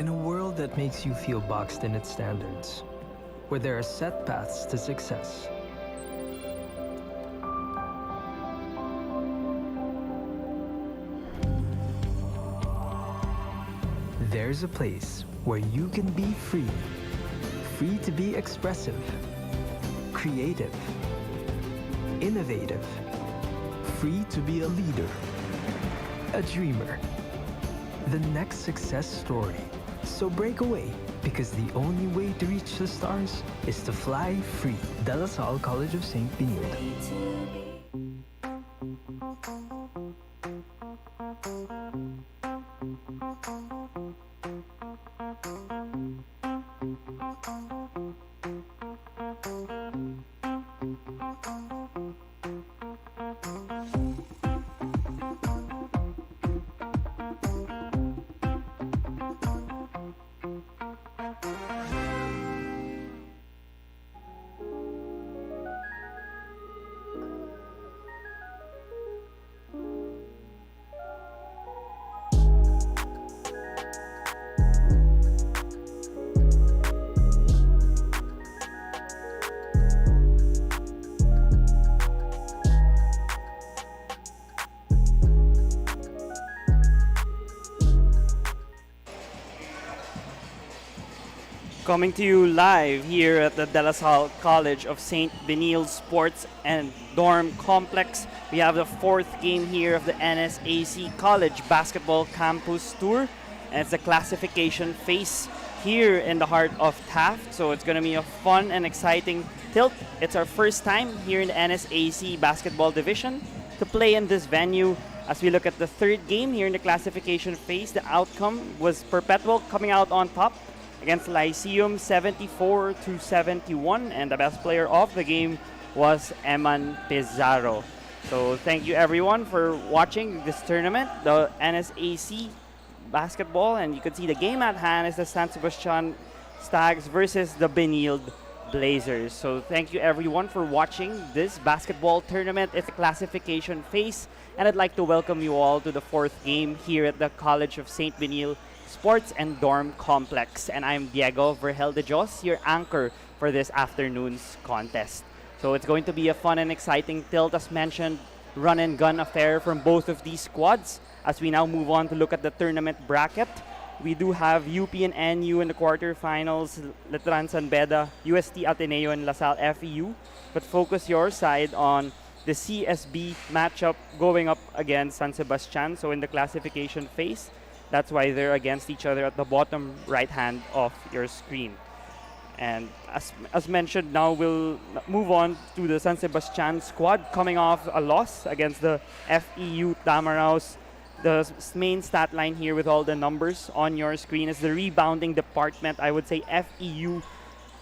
In a world that makes you feel boxed in its standards, where there are set paths to success, there's a place where you can be free. Free to be expressive, creative, innovative, free to be a leader, a dreamer, the next success story. So break away, because the only way to reach the stars is to fly free. De La Salle College of St. Benilde. Coming to you live here at the De La Salle College of St. Benilde Sports and Dorm Complex. We have the fourth game here of the NSAC College Basketball Campus Tour. And it's the classification phase here in the heart of Taft. So it's going to be a fun and exciting tilt. It's our first time here in the NSAC Basketball Division to play in this venue. As we look at the third game here in the classification phase, the outcome was Perpetual coming out on top against Lyceum 74-71, and the best player of the game was Eman Pizarro. So thank you everyone for watching this tournament, the NSAC basketball, and you can see the game at hand is the San Sebastian Stags versus the Benilde Blazers. So thank you everyone for watching this basketball tournament. It's a classification phase, and I'd like to welcome you all to the fourth game here at the College of St. Benilde Sports and Dorm Complex. And I'm Diego Vergel de Jos, your anchor for this afternoon's contest. So it's going to be a fun and exciting tilt, as mentioned, run and gun affair from both of these squads. As we now move on to look at the tournament bracket, we do have UP and NU in the quarterfinals, Letran San Beda, UST Ateneo, and LaSalle FEU. But focus your side on the CSB matchup going up against San Sebastian. So in the classification phase, that's why they're against each other at the bottom right hand of your screen. And as mentioned, now we'll move on to the San Sebastian squad coming off a loss against the FEU Tamaraos. The main stat line here with all the numbers on your screen is the rebounding department. I would say FEU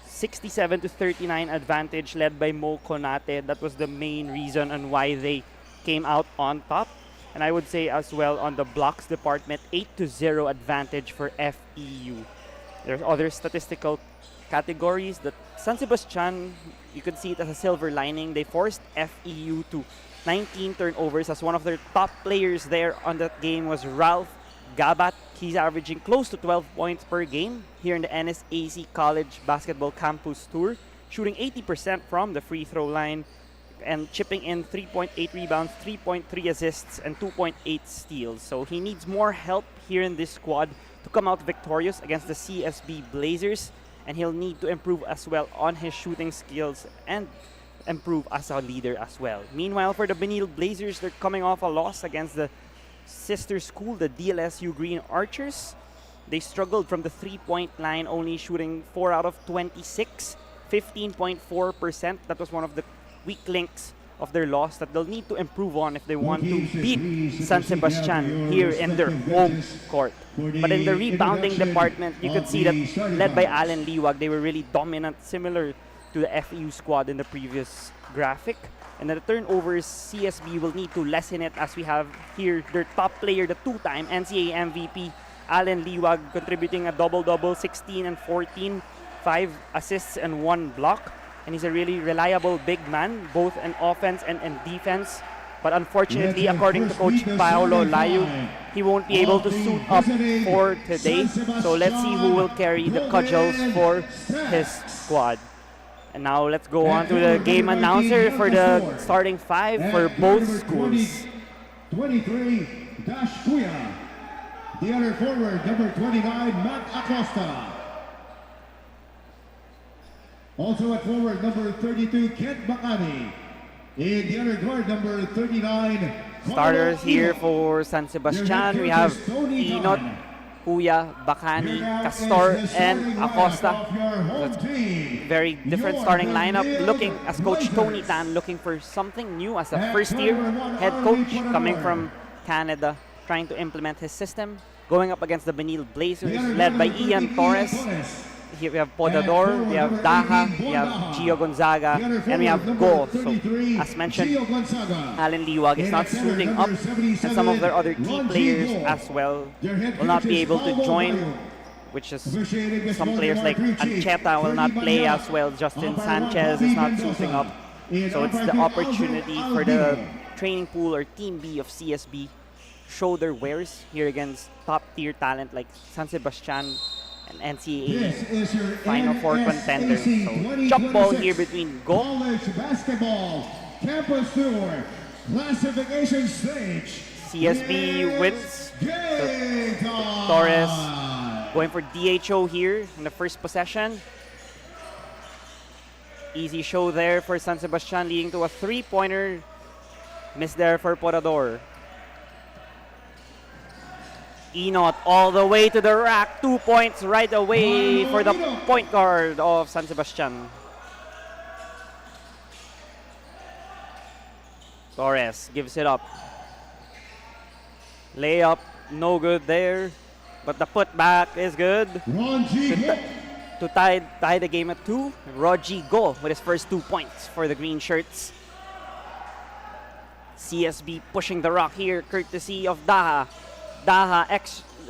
67-39 advantage led by Mo Konate. That was the main reason on why they came out on top. And I would say as well on the blocks department, 8-0 advantage for FEU. There's other statistical categories that San Sebastian, you could see it as a silver lining. They forced FEU to 19 turnovers, as one of their top players there on that game was Ralph Gabat. He's averaging close to 12 points per game here in the NSAC College Basketball Campus Tour, shooting 80% from the free throw line and chipping in 3.8 rebounds, 3.3 assists, and 2.8 steals. So he needs more help here in this squad to come out victorious against the CSB Blazers, and he'll need to improve as well on his shooting skills and improve as a leader as well. Meanwhile, for the Benilde Blazers, they're coming off a loss against the sister school, the DLSU Green Archers. They struggled from the three-point line, only shooting 4 out of 26, 15.4%. That was one of the weak links of their loss that they'll need to improve on if they want to beat San Sebastian here in their home court. But in the rebounding department, you could see that led by Alan Liwag, they were really dominant, similar to the FEU squad in the previous graphic. And the turnovers, CSB will need to lessen it, as we have here their top player, the two-time NCAA MVP, Alan Liwag, contributing a double-double, 16 and 14, 5 assists and 1 block. And he's a really reliable big man, both in offense and in defense. But unfortunately, according to Coach Paolo Layu, he won't be able to suit up for today. So let's see who will carry the cudgels for his squad. And now let's go on to the game announcer for the starting five for both schools. 23, Dash Kuya. The other forward, number 29, Matt Acosta. Also at forward, number 32, Kent Bacani. In the other guard, number 39, starters here for San Sebastian. We have Inot, Kuya, Bacani, Castor, and Acosta. That's very different starting lineup. Looking, as Coach Tony Tan, looking for something new as a first-year head coach coming from Canada, trying to implement his system. Going up against the Benilde Blazers, led by Ian Torres. Here we have Podador, we have Daha, we have Gio Gonzaga, and we have Go. So, as mentioned, Alan Liwag is not suiting up, and some of their other key players as well will not be able to join, which is some players like Ancheta will not play as well. Justin Sanchez is not suiting up. So it's the opportunity for the training pool or Team B of CSB show their wares here against top-tier talent like San Sebastian and NCAA Final Four contenders. So jump ball here between Go. College basketball campus tour classification stage. CSB wins. So Torres going for DHO here in the first possession. Easy show there for San Sebastian, leading to a three-pointer. Miss there for Podador. Inot all the way to the rack. 2 points right away for the point guard of San Sebastian. Torres gives it up. Layup, no good there. But the putback is good. To tie the game at 2. Roji Go with his first 2 points for the green shirts. CSB pushing the rock here, courtesy of Daha. Daha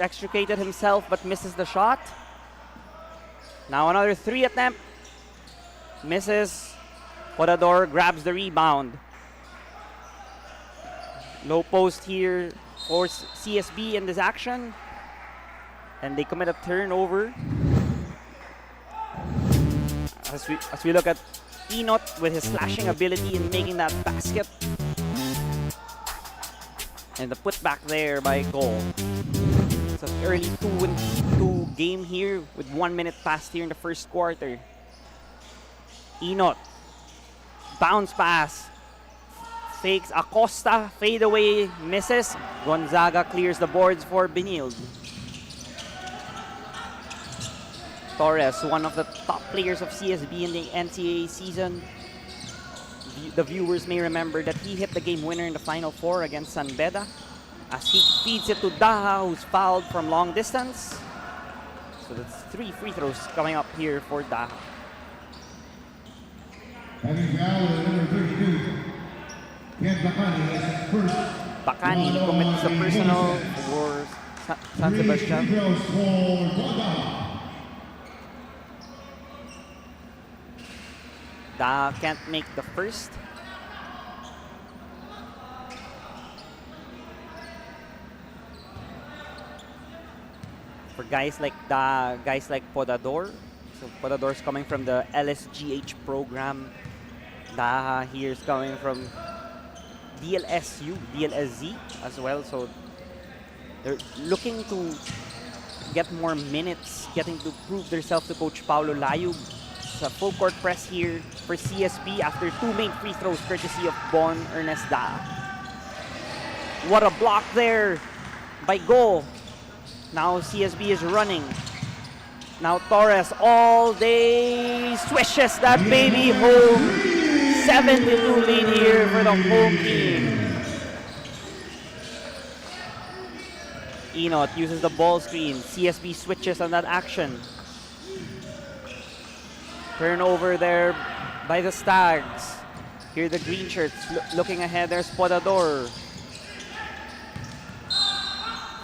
extricated himself but misses the shot. Now another 3 attempt. Misses. Podador grabs the rebound. Low post here for CSB in this action. And they commit a turnover. As we look at Inot with his slashing ability in making that basket. And the putback there by Goal. It's an early 2-2 game here with 1 minute passed here in the first quarter. Inot. Bounce pass. Fakes Acosta. Fade away. Misses. Gonzaga clears the boards for Benilde. Torres, one of the top players of CSB in the NCAA season. The viewers may remember that he hit the game winner in the Final Four against San Beda as he feeds it to Daha, who's fouled from long distance. So that's 3 free throws coming up here for Daha. Having fouled number 32, Ken Bacani is first. Bacani commits the personal for San Sebastian. Daha can't make the first. For guys like Daha, guys like Podador. So Podador's coming from the LSGH program. Daha here is coming from DLSZ as well. So they're looking to get more minutes, getting to prove themselves to Coach Paolo Layug. A full court press here for CSB after 2 main free throws courtesy of Bon Ernest Daha. What a block there by Go. Now CSB is running. Now Torres all day swishes that baby home. 7-2 lead here for the home team. Inot uses the ball screen. CSB switches on that action. Turnover there by the Stags. Here the green shirts looking ahead. There's Podador.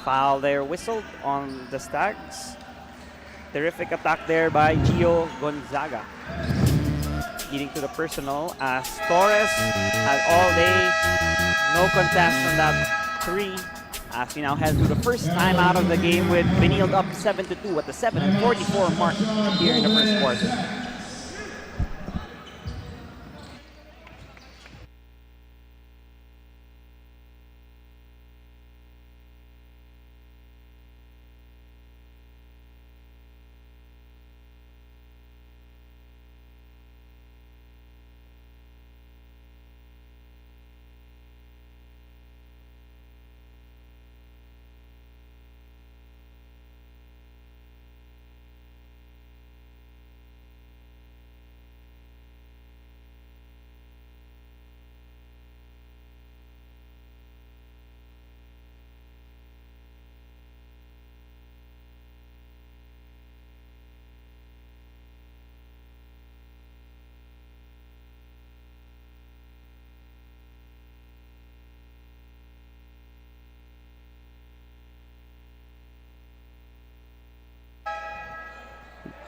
Foul there whistled on the Stags. Terrific attack there by Gio Gonzaga. leading to the personal as Torres had all day. No contest on that 3. As we now head to the first time out of the game with Benilde up 7-2 at the 7:44 mark here in the first quarter.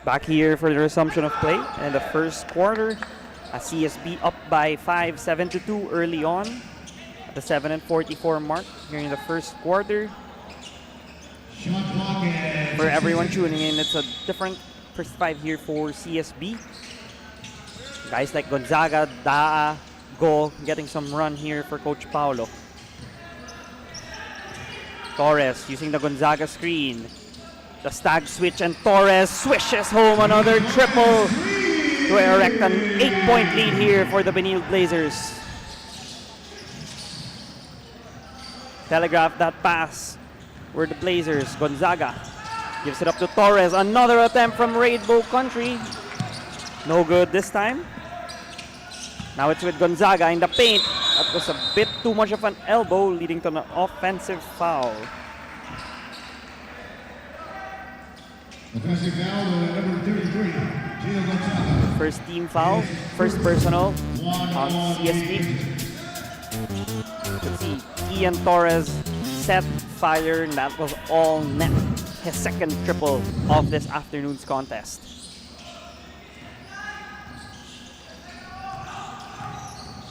Back here for the resumption of play in the first quarter. A CSB up by 5, 7-2 early on at the 7:44 mark here in the first quarter. For everyone tuning in, it's a different first 5 here for CSB. Guys like Gonzaga, Daa, Go getting some run here for Coach Paulo. Torres using the Gonzaga screen. The Stag switch and Torres swishes home another triple to erect an 8-point lead here for the Benilde Blazers. Telegraph that pass where the Blazers. Gonzaga gives it up to Torres. Another attempt from Rainbow Country. No good this time. Now it's with Gonzaga in the paint. That was a bit too much of an elbow, leading to an offensive foul. Offensive foul, number 33, Gio Gonzaga. First team foul, first personal on CSB. You can see Ian Torres set fire, and that was all net. His second triple of this afternoon's contest.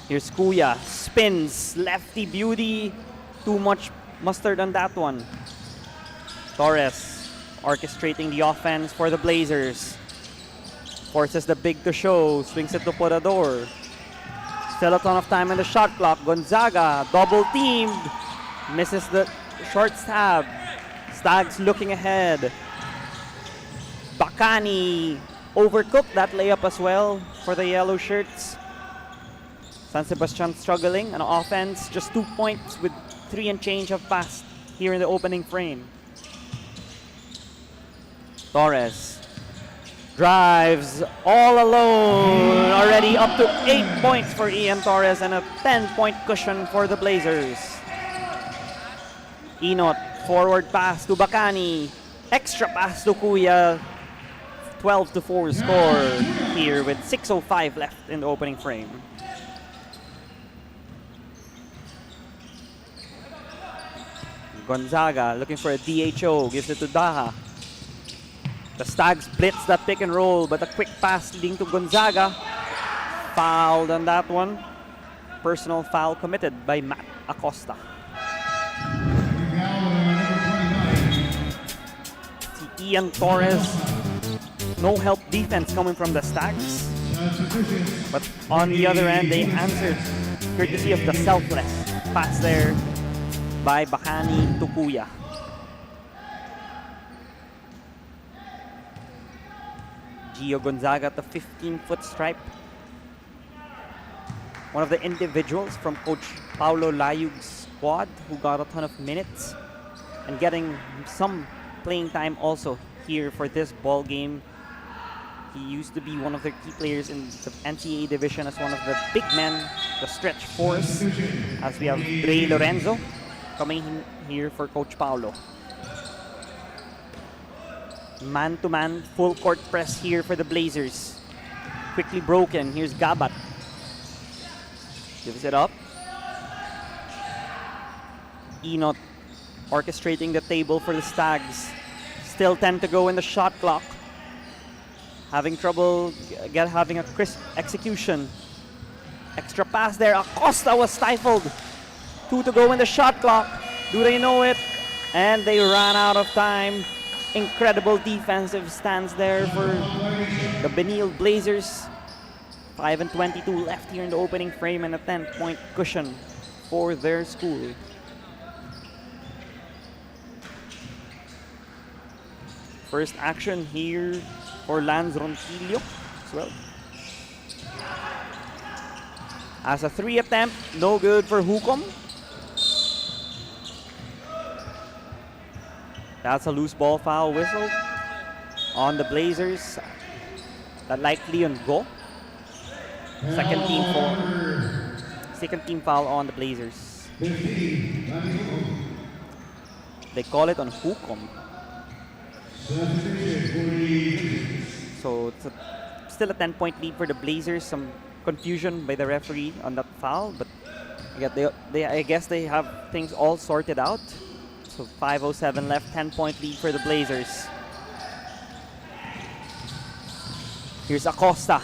Here's Kuya, spins, lefty beauty, too much mustard on that one. Torres orchestrating the offense for the Blazers. Forces the big to show, swings it to Podador. Still a ton of time in the shot clock. Gonzaga, double teamed, misses the short stab. Stags looking ahead. Bacani overcooked that layup as well for the yellow shirts. San Sebastian struggling on offense, just 2 points with 3 and change have passed here in the opening frame. Torres drives all alone, already up to 8 points for Ian Torres and a 10-point cushion for the Blazers. Enot, forward pass to Bacani, extra pass to Kuya, 12-4 score here with 6:05 left in the opening frame. Gonzaga looking for a DHO, gives it to Daha. The Stags blitz that pick and roll, but a quick pass leading to Gonzaga. Fouled on that one. Personal foul committed by Matt Acosta. See Ian Torres, no help defense coming from the Stags. But on the other end, they answered courtesy of the selfless pass there by Bacani to Kuya. Gio Gonzaga at the 15-foot stripe. One of the individuals from Coach Paulo Layug's squad who got a ton of minutes and getting some playing time also here for this ball game. He used to be one of the key players in the NCAA division as one of the big men, the stretch force, as we have Ray Lorenzo coming in here for Coach Paulo. Man-to-man, full court press here for the Blazers. Quickly broken. Here's Gabat. Gives it up. Enot orchestrating the table for the Stags. Still 10 to go in the shot clock. having trouble having a crisp execution. Extra pass there. Acosta was stifled. 2 to go in the shot clock. Do they know it? And they ran out of time. Incredible defensive stance there for the Benilde Blazers. 5 and 22 left here in the opening frame and a 10-point cushion for their school. First action here for Lance Ronquillo as well. As a 3 attempt, no good for Hukom. That's a loose ball foul whistle on the Blazers. That likely on go. Second team foul on the Blazers. They call it on Hukom. So it's still a 10-point lead for the Blazers. Some confusion by the referee on that foul, but I guess they have things all sorted out. So 5:07 left, 10-point lead for the Blazers. Here's Acosta.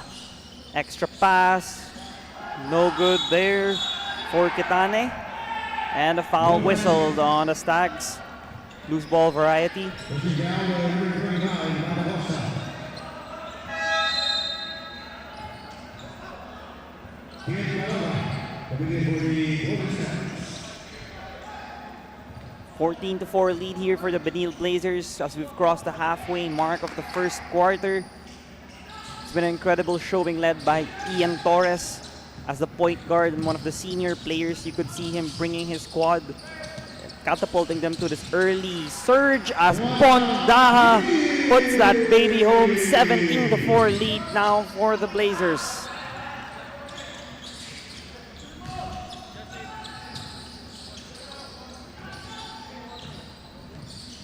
Extra pass. No good there for Kitane. And a foul whistled on the Stags. Loose ball variety. (14-4) lead here for the Benilde Blazers as we've crossed the halfway mark of the first quarter. It's been an incredible showing led by Ian Torres as the point guard and one of the senior players. You could see him bringing his squad, catapulting them to this early surge as Bondaha puts that baby home. 17-4 lead now for the Blazers.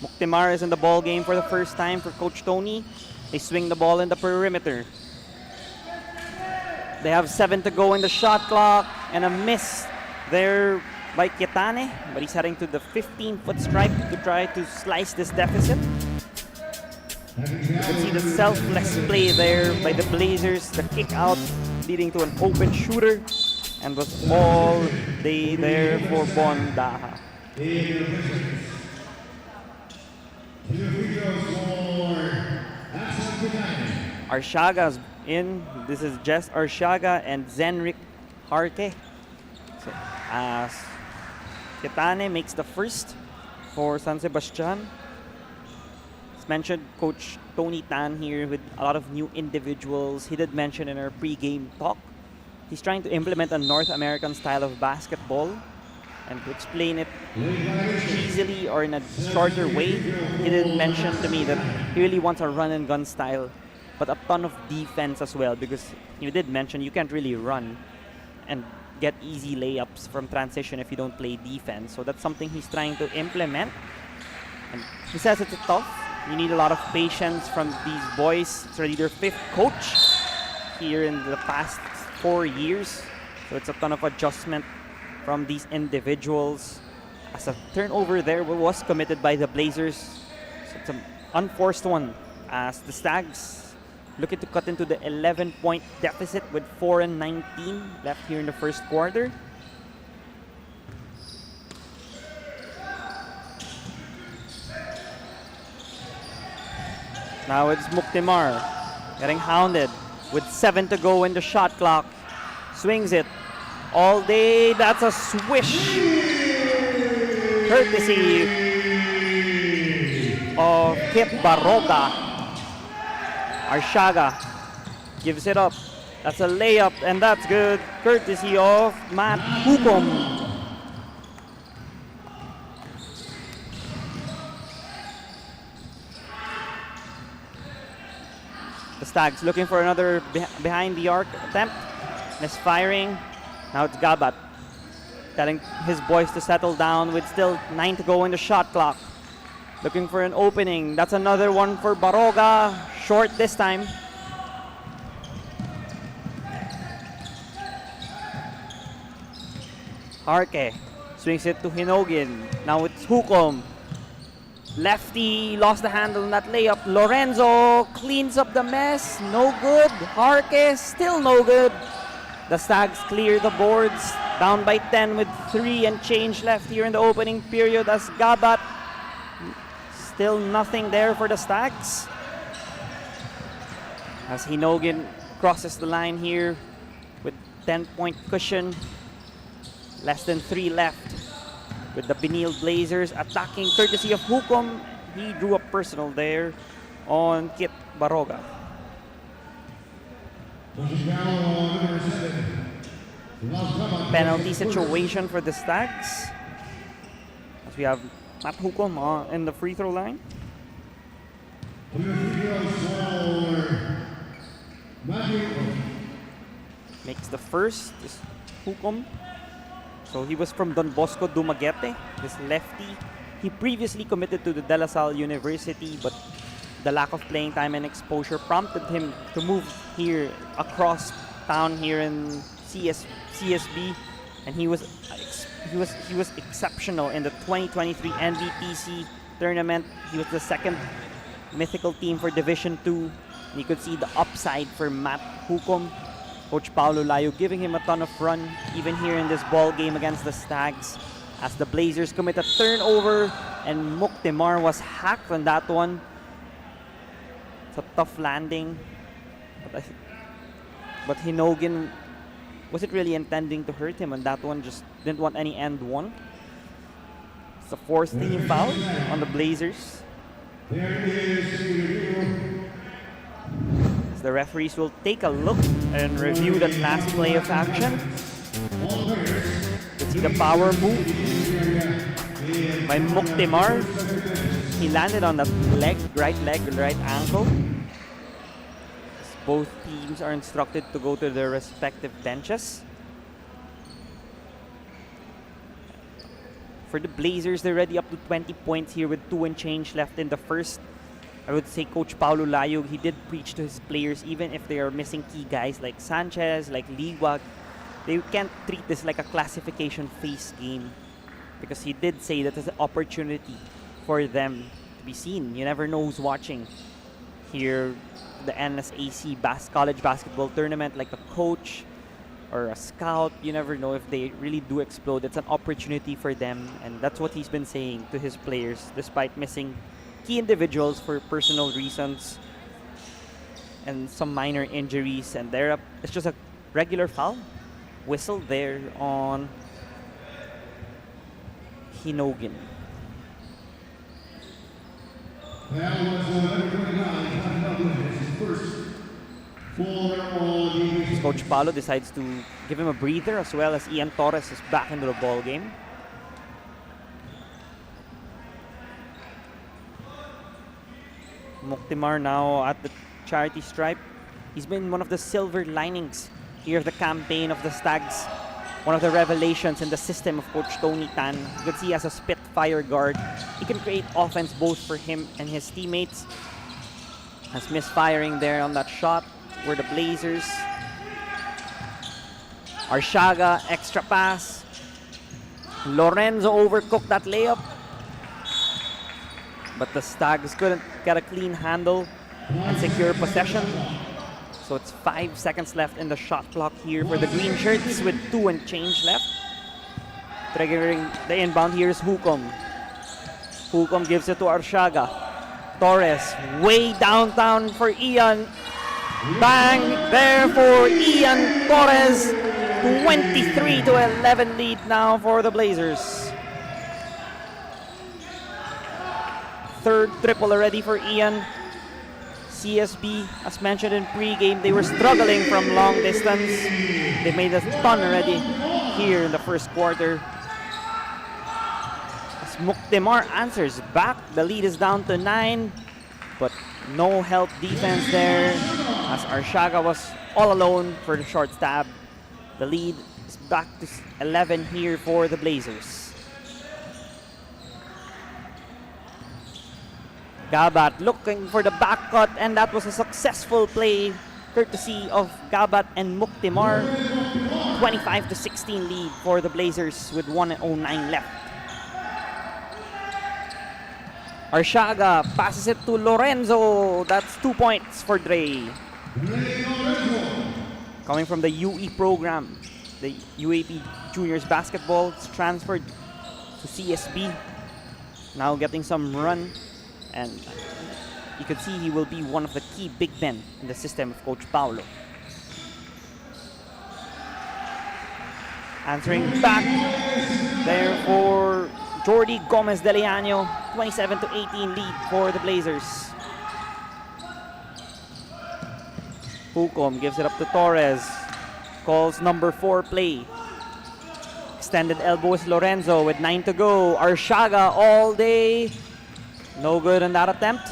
Muktimar is in the ball game for the first time for Coach Tony. They swing the ball in the perimeter. They have 7 to go in the shot clock and a miss there by Kitane, but he's heading to the 15-foot stripe to try to slice this deficit. You can see the selfless play there by the Blazers, the kick out leading to an open shooter, and was all day there for Bondaha. Arsiaga's in. This is Jess Arsiaga and Zenrik Harke. So, as Kitane makes the first for San Sebastian. As mentioned, Coach Tony Tan here with a lot of new individuals. He did mention in our pre-game talk, he's trying to implement a North American style of basketball. And to explain it easily or in a shorter way, he did mention to me that he really wants a run and gun style, but a ton of defense as well, because you did mention you can't really run and get easy layups from transition if you don't play defense. So that's something he's trying to implement. And he says it's tough. You need a lot of patience from these boys. It's already their 5th coach here in the past 4 years. So it's a ton of adjustment from these individuals. As a turnover there was committed by the Blazers. So it's an unforced one as the Stags looking to cut into the 11-point deficit with 4 and 19 left here in the first quarter. Now it's Muktimar getting hounded with 7 to go in the shot clock. Swings it all day. That's a swish. Courtesy of Kip Baroga. Arsiaga gives it up. That's a layup, and that's good. Courtesy of Matt Hukom. The Stags looking for another behind the arc attempt. Misfiring. Now it's Gabat telling his boys to settle down with still 9 to go in the shot clock. Looking for an opening. That's another one for Baroga. Short this time. Harke swings it to Hinogin. Now it's Hukom. Lefty lost the handle on that layup. Lorenzo cleans up the mess. No good. Harkes still no good. The Stags clear the boards. Down by 10 with 3 and change left here in the opening period as Gabat. Still nothing there for the Stags. As Hinogin crosses the line here with 10-point cushion. Less than 3 left. With the Benilde Blazers attacking courtesy of Hukom. He drew a personal there on Kit Baroga. Penalty situation for the Stags. As we have Matt Hukom in the free throw line. Makes the first is Hukom. So he was from Don Bosco Dumaguete, this lefty. He previously committed to the De La Salle University, but the lack of playing time and exposure prompted him to move here across town here in CSB, and he was exceptional in the 2023 NVPC tournament. He was the second mythical team for Division 2. You could see the upside for Matt Hukom. Coach Paulo Layo giving him a ton of run, even here in this ball game against the Stags, as the Blazers commit a turnover, and Muktimar was hacked on that one. It's a tough landing, but Hinogin wasn't really intending to hurt him on that one, just didn't want any end one. It's the 4th team foul on the Blazers. The referees will take a look and review that last play of action. You see the power move by Muktimar. He landed on the right leg, right ankle. Both teams are instructed to go to their respective benches. For the Blazers, they're already up to 20 points here with 2 and change left in the first. I would say Coach Paulo Layog, he did preach to his players, even if they are missing key guys like Sanchez, like Liwag, they can't treat this like a classification phase game, because he did say that it's an opportunity for them to be seen. You never know who's watching here, the NSAC college basketball tournament, like a coach or a scout. You never know if they really do explode. It's an opportunity for them, and that's what he's been saying to his players, despite missing key individuals for personal reasons and some minor injuries. And it's just a regular foul whistle there on Hinogin. Coach Paulo decides to give him a breather, as well as Ian Torres is back into the ball game. Muktimar now at the charity stripe. He's been one of the silver linings here of the campaign of the Stags. One of the revelations in the system of Coach Tony Tan. You can see he has a spitfire guard. He can create offense both for him and his teammates. Has misfiring there on that shot were the Blazers. Arshaga, extra pass. Lorenzo overcooked that layup, but the Stags couldn't get a clean handle and secure possession. So it's 5 seconds left in the shot clock here for the green shirts with 2 and change left. Triggering the inbound here is Hukom. Hukom gives it to Arshaga. Torres way downtown for Ian. Bang there for Ian Torres. 23-11 lead now for the Blazers. Third triple already for Ian. CSB, as mentioned in pregame, they were struggling from long distance. They made a ton already here in the first quarter. As Muktimar answers back, the lead is down to 9, but no help defense there, as Arshaga was all alone for the short stab. The lead is back to 11 here for the Blazers. Gabat looking for the back cut, and that was a successful play courtesy of Gabat and Muktimar. 25-16 lead for the Blazers with 1:09 left. Arsiaga passes it to Lorenzo. That's 2 points for Dre. Coming from the UE program, the UAP Juniors Basketball, it's transferred to CSB. Now getting some run, and you can see he will be one of the key big men in the system of Coach Paulo. Answering back there for Jordi Gomez de Leaño, 27-18 lead for the Blazers. Hukom gives it up to Torres, calls number 4 play. Extended elbow is Lorenzo with 9 to go. Arsiaga all day. No good on that attempt.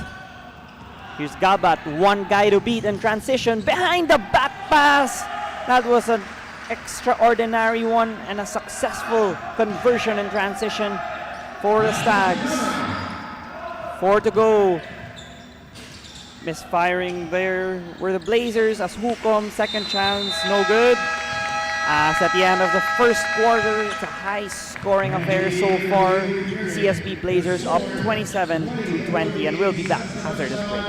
Here's Gabat, one guy to beat in transition. Behind the back pass. That was an extraordinary one and a successful conversion in transition for the Stags. 4 to go. Misfiring there were the Blazers as Hukom, second chance, no good. As at the end of the first quarter, it's a high-scoring affair so far. CSB Blazers up 27-20, and we'll be back after this break.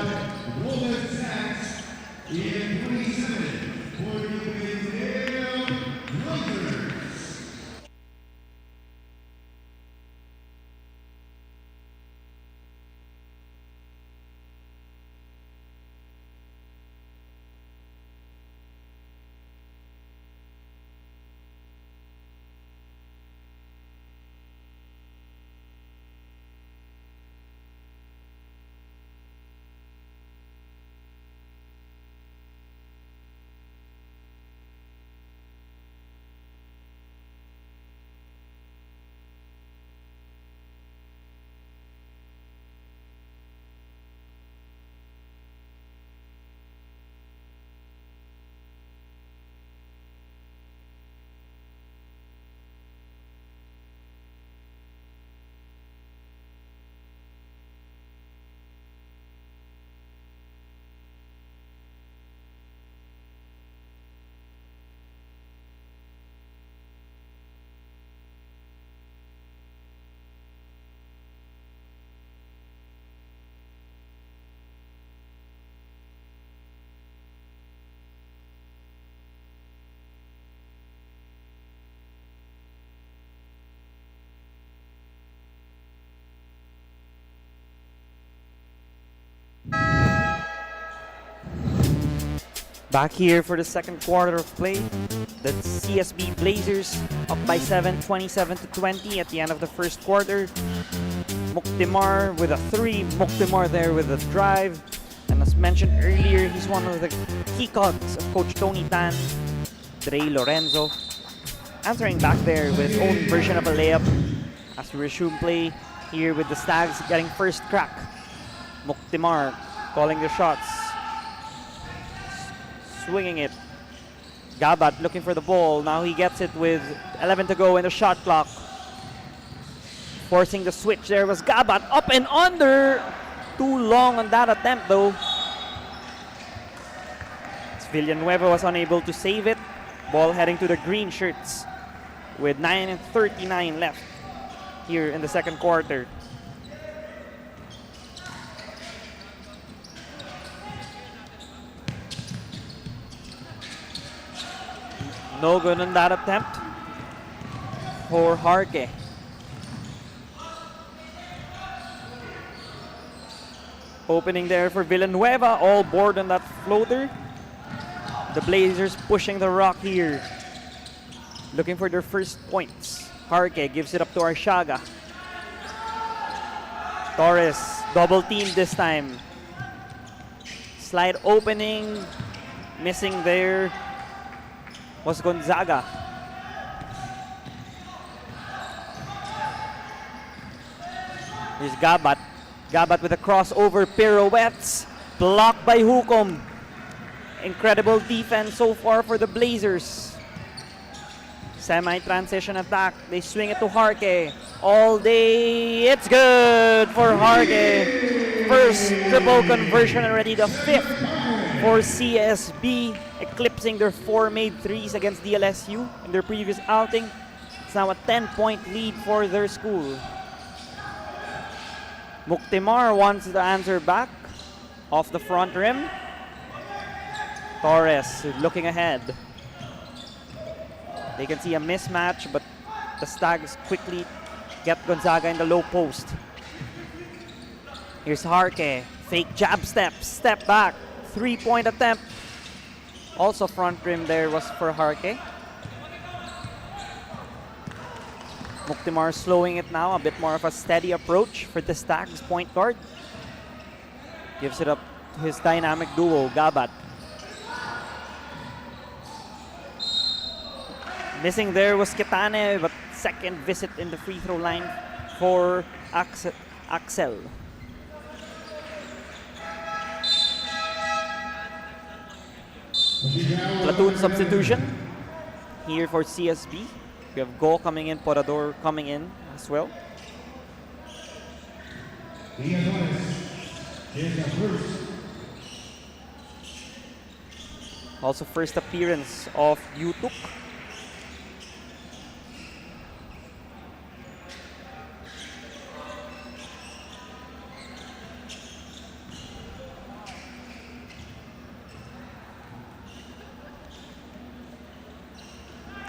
Back here for the second quarter of play. The CSB Blazers up by 7, 27-20 at the end of the first quarter. Muktimar with a 3. Muktimar there with a drive. And as mentioned earlier, he's one of the key cogs of Coach Tony Tan. Dre Lorenzo answering back there with his own version of a layup as we resume play here with the Stags getting first crack. Muktimar calling the shots. Swinging it. Gabat looking for the ball. Now he gets it with 11 to go in the shot clock. Forcing the switch there was Gabat. Up and under. Too long on that attempt though. Villanueva was unable to save it. Ball heading to the green shirts with 9:39 left here in the second quarter. No good on that attempt for Harke. Opening there for Villanueva, all board on that floater. The Blazers pushing the rock here. Looking for their first points. Harke gives it up to Arsiaga. Torres, double team this time. Slide opening, missing there was Gonzaga. Here's Gabat. Gabat with a crossover pirouettes. Blocked by Hukom. Incredible defense so far for the Blazers. Semi-transition attack. They swing it to Harke. All day. It's good for Harke. First triple conversion already. The 5th for CSB. Eclipsing their 4 made threes against DLSU in their previous outing. It's now a 10-point lead for their school. Muktimar wants the answer back off the front rim. Torres looking ahead. They can see a mismatch, but the Stags quickly get Gonzaga in the low post. Here's Harke. Fake jab step. Step back. 3-point attempt. Also front rim there was for Harke. Muktimar slowing it now. A bit more of a steady approach for the Stags point guard. Gives it up to his dynamic duo, Gabat. Missing there was Ketane, but second visit in the free throw line for Axel. Platoon substitution here for CSB. We have Go coming in, Porador coming in as well. Also first appearance of Yutuk.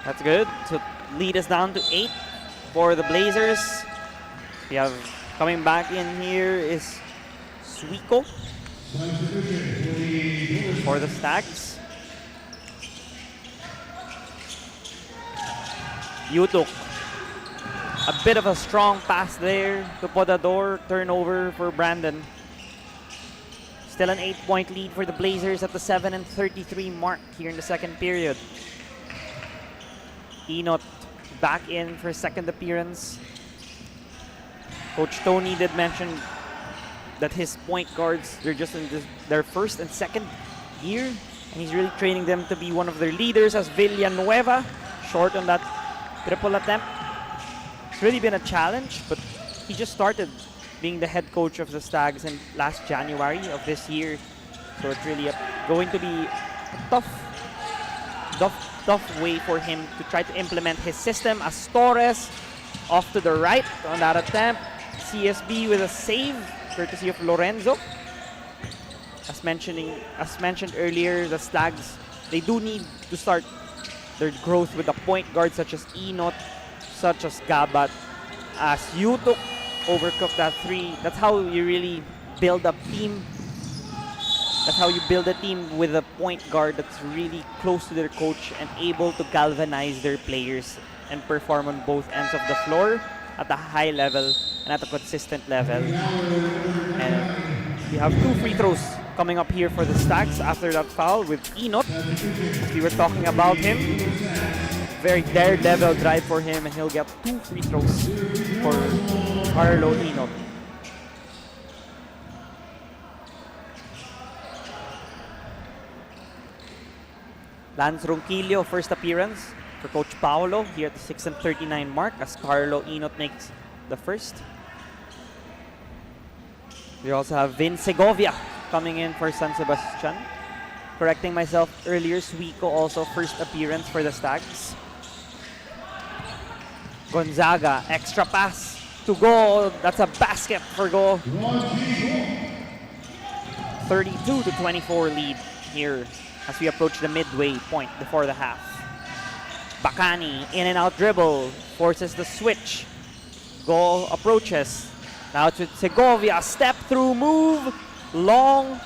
That's good. To lead us down to 8 for the Blazers. We have coming back in here is Suiko for the Stags. Yutuk. A bit of a strong pass there to Podador. Turnover for Brandon. Still an 8-point lead for the Blazers at the 7:33 mark here in the second period. Enot back in for second appearance. Coach Tony did mention that his point guards, they're just in their first and second year, and he's really training them to be one of their leaders. As Villanueva, short on that triple attempt. It's really been a challenge, but he just started being the head coach of the Stags in last January of this year. So it's really going to be a tough way for him to try to implement his system. As Torres off to the right on that attempt. CSB with a save courtesy of Lorenzo. As mentioned earlier, the Stags, they do need to start their growth with a point guard such as Enot, such as Gabat. As Yutuk overcooked that 3. That's how you really build a team. That's how you build a team with a point guard that's really close to their coach and able to galvanize their players and perform on both ends of the floor at a high level and at a consistent level. And we have 2 free throws coming up here for the Stags after that foul with Enot. We were talking about him. Very daredevil drive for him, and he'll get 2 free throws for Carlo Enot. Lance Ronquillo, first appearance for Coach Paolo here at the 6:39 mark as Carlo Enot makes the first. We also have Vin Segovia coming in for San Sebastian. Correcting myself earlier, Suiko also first appearance for the Stags. Gonzaga, extra pass to Go. That's a basket for Go. 32-24 lead here as we approach the midway point before the half. Bacani, in and out dribble, forces the switch. Go approaches. Now to Segovia, step through move, long,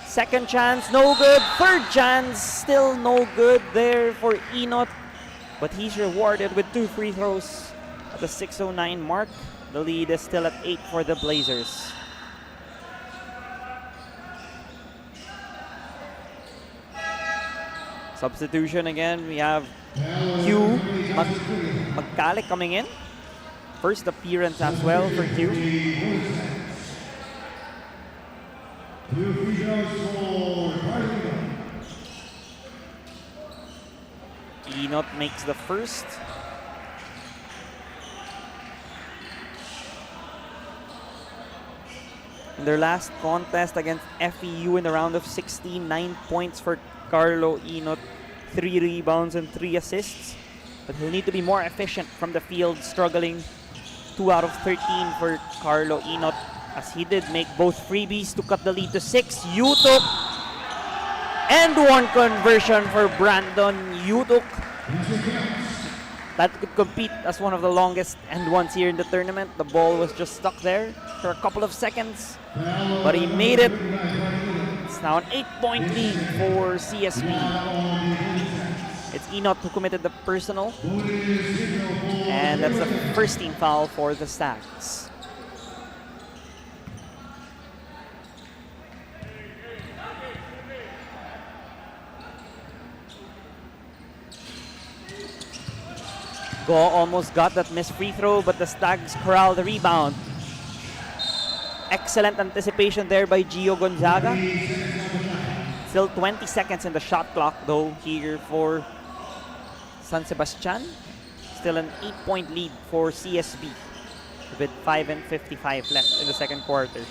second chance, no good, third chance, still no good there for Enot, but he's rewarded with 2 free throws at the 6:09 mark. The lead is still at 8 for the Blazers. Substitution again, we have Q Magkalik coming in. First appearance as well for Q. Enot makes the first. In their last contest against FEU in the round of 16, 9 points for Carlo Enot, 3 rebounds and 3 assists. But he'll need to be more efficient from the field, struggling 2 out of 13 for Carlo Enot. as he did make both freebies to cut the lead to 6. Yutuk, and one conversion for Brandon Yutuk. That could compete as one of the longest and ones here in the tournament. The ball was just stuck there for a couple of seconds, but he made it. It's now an 8-point lead for CSB. It's Enot who committed the personal, and that's the first team foul for the Stags. Go almost got that missed free throw, but the Stags corral the rebound. Excellent anticipation there by Gio Gonzaga. Still 20 seconds in the shot clock though here for San Sebastian. Still an 8-point lead for CSB with 5:55 left in the second quarter.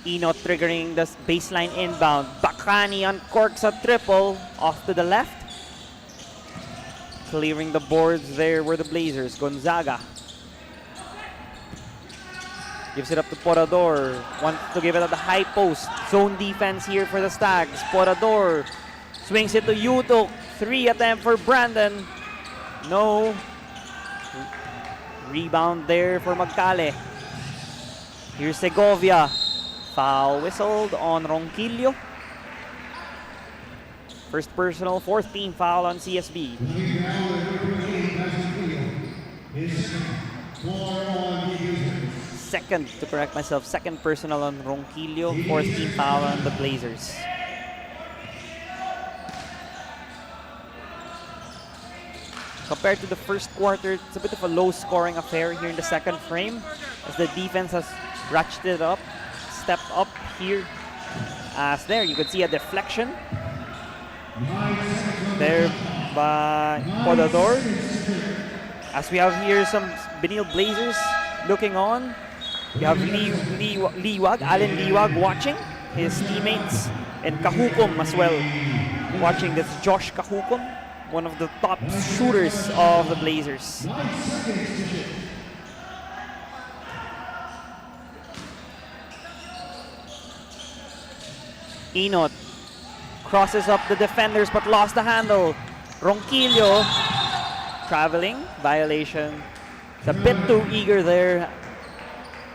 Enot triggering the baseline inbound. Bakani uncorks a triple off to the left. Clearing the boards there were the Blazers. Gonzaga gives it up to Porador. Wants to give it at the high post. Zone defense here for the Stags. Porador swings it to Yutok. 3 attempt for Brandon. No. Rebound there for Magkale. Here's Segovia. Foul whistled on Ronquillo. First personal, 4th team foul on CSB. Second, to correct myself, second personal on Ronquillo, 4th team foul on the Blazers. Compared to the first quarter, it's a bit of a low-scoring affair here in the second frame, as the defense has ratcheted up, stepped up here. As there, you can see a deflection there by Podador. As we have here some Benilde Blazers looking on. You have Liwag, Allen Liwag watching his teammates, and Kahukom as well watching. That's Josh Kahukom, one of the top shooters of the Blazers. Enot crosses up the defenders but lost the handle. Ronquillo traveling, violation. It's a bit too eager there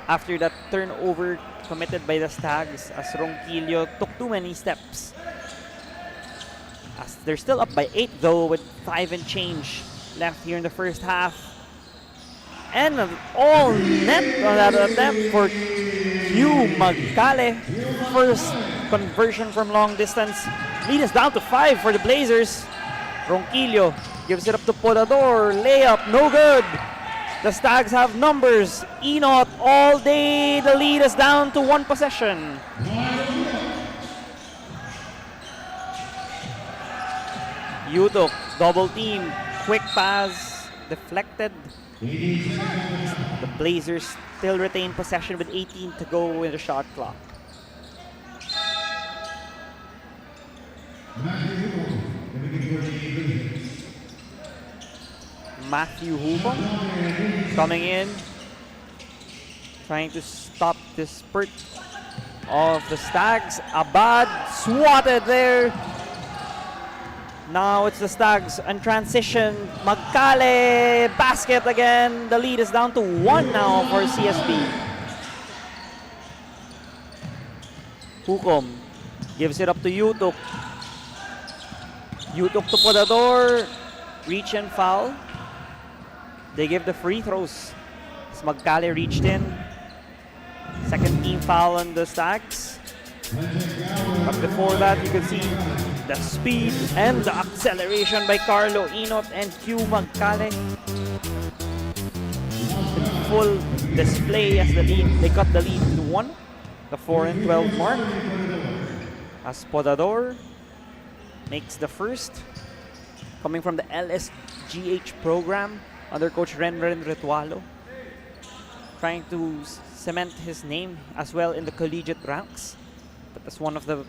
after that turnover committed by the Stags, as Ronquillo took too many steps. As they're still up by 8 though, with 5 and change left here in the first half. And all net on that attempt for Hugh Magkale. First conversion from long distance. Lead is down to 5 for the Blazers. Ronquillo gives it up to Podador. Layup, no good. The Stags have numbers. Enot all day. The lead is down to 1 possession. Yutok, double team. Quick pass, deflected. The Blazers still retain possession with 18 to go in the shot clock. Matthew Hubong coming in, trying to stop this spurt of the Stags. Abad swatted there. Now it's the Stags in transition. Magkale, basket again. The lead is down to 1 now for CSB. Hukom gives it up to Yutok. Yutok to Podador. Reach and foul. They give the free throws as Magkale reached in. Second team foul on the Stags. But before that, you can see the speed and the acceleration by Carlo Enot and Hugh Magkale. In full display as the lead. They cut the lead to 1, the 4 and 12 mark. As Podador makes the first, coming from the LSGH program under Coach Renren Retualo, trying to cement his name as well in the collegiate ranks. But as one of the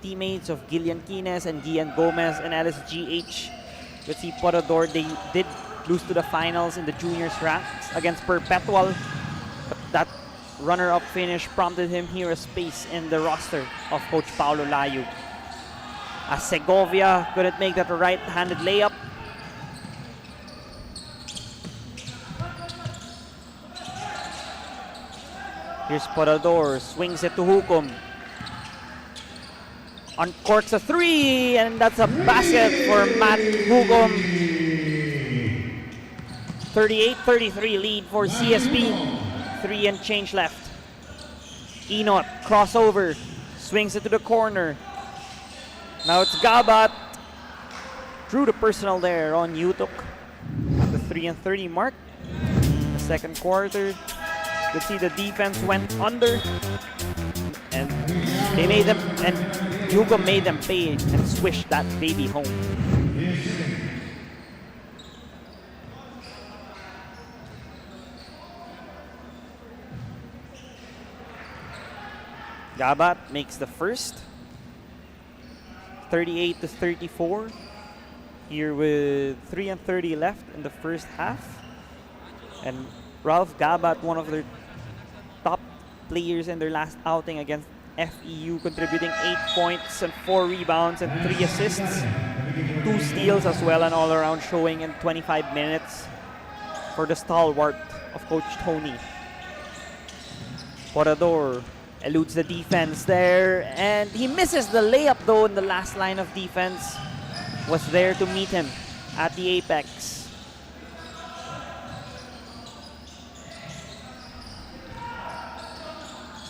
teammates of Gillian Quines and Gian Gomez and LSGH, let's see, Porador, they did lose to the finals in the juniors ranks against Perpetual. But that runner-up finish prompted him here a space in the roster of Coach Paulo Layug. As Segovia couldn't make that right-handed layup. Here's Porador, swings it to Hukom. Uncorks a three, and that's a basket for Matt Hukom. 38-33 lead for CSB. 3 and change left. Enot, crossover, swings it to the corner. Now it's Gabat. Drew the personal there on Yutok at the 3 and 30 mark. The second quarter, you could see the defense went under, and they made them, and Hugo made them pay and swish that baby home. Gabat makes the first. 38-34. Here with 3 and 30 left in the first half. And Ralph Gabat, one of their top players in their last outing against FEU, contributing 8 points and 4 rebounds and 3 assists. 2 steals as well, an all-around showing in 25 minutes for the stalwart of Coach Tony. Porador eludes the defense there, and he misses the layup though in the last line of defense. Was there to meet him at the apex.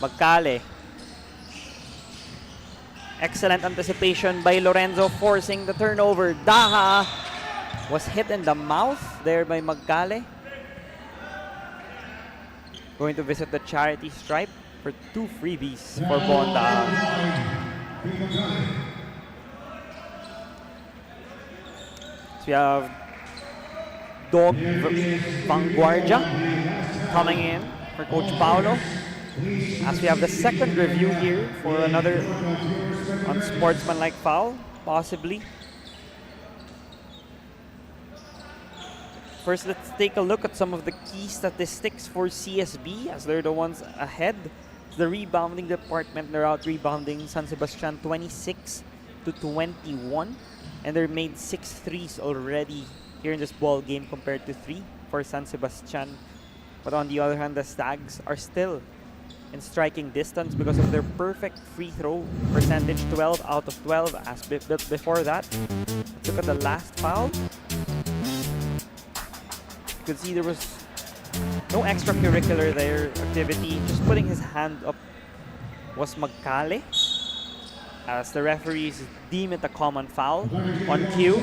Magkale. Excellent anticipation by Lorenzo, forcing the turnover. Daha was hit in the mouth there by Magkale. Going to visit the charity stripe for 2 freebies for Bonda. So we have Dog Vanguardia coming in for Coach Paulo. As we have the second review here for another unsportsmanlike foul, possibly. First, let's take a look at some of the key statistics for CSB, as they're the ones ahead. The rebounding department, they're out rebounding San Sebastian 26-21, and they made 6 threes already here in this ball game compared to 3 for San Sebastian. But on the other hand, the Stags are still in striking distance because of their perfect free throw percentage, 12 out of 12. As before that, let's look at the last foul. You could see there was no extracurricular there activity. Just putting his hand up was Magkale, as the referees deem it a common foul on cue.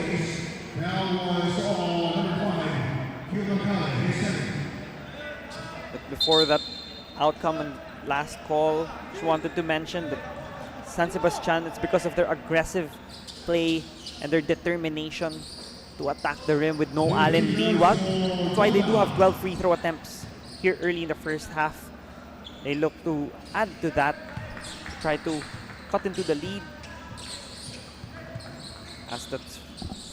But before that outcome and last call, just wanted to mention that San Sebastian, it's because of their aggressive play and their determination to attack the rim with no Allen Liwag. That's why they do have 12 free throw attempts here early in the first half. They look to add to that, try to cut into the lead. As that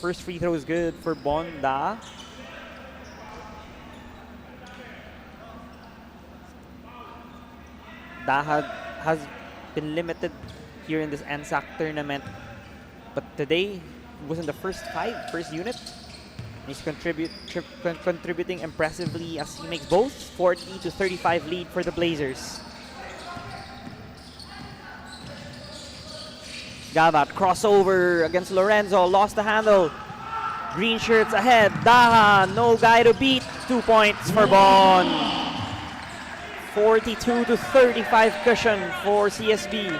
first free throw is good for Bonda. Daha has been limited here in this NSAC tournament, but today he was in the first unit. He's contributing impressively as he makes both 40-35 lead for the Blazers. Gabat crossover against Lorenzo, lost the handle. Green shirts ahead. Daha, no guy to beat. 2 points for Bon. 42-35 cushion for CSB.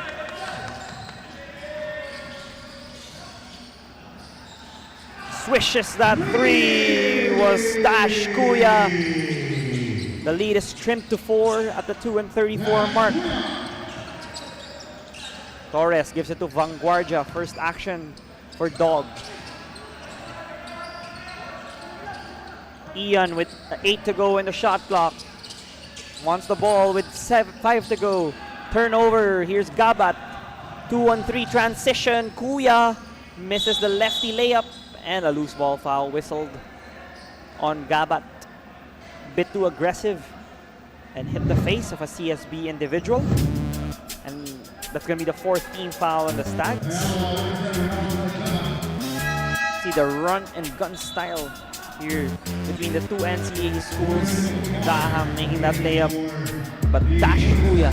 Swishes that three, was Dash Kuya. The lead is trimmed to 4 at the 2 and 34 mark. Torres gives it to Vanguardia. First action for Dog. Ian with 8 to go in the shot clock. Wants the ball with 5 to go. Turnover. Here's Gabat. 2-on-3 transition. Kuya misses the lefty layup, and a loose ball foul whistled on Gabat. Bit too aggressive and hit the face of a CSB individual. And that's going to be the 4th team foul on the Stags. See the run and gun style here between the two NCAA schools. Daham making that layup, but Dash Kuya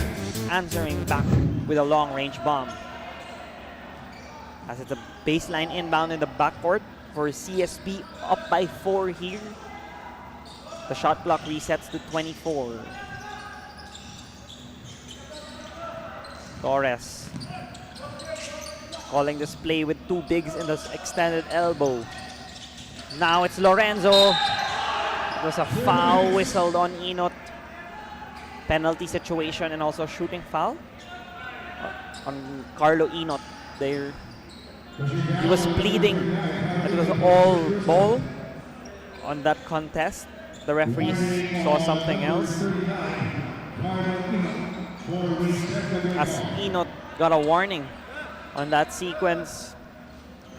answering back with a long-range bomb. As it's a baseline inbound in the backcourt for CSB, up by 4 here. The shot clock resets to 24. Torres calling this play with 2 bigs in the extended elbow. Now it's Lorenzo. It was a foul whistled on Inot. Penalty situation and also shooting foul on Carlo Inot there. He was pleading that it was all ball on that contest. The referees saw something else, as Inot got a warning on that sequence.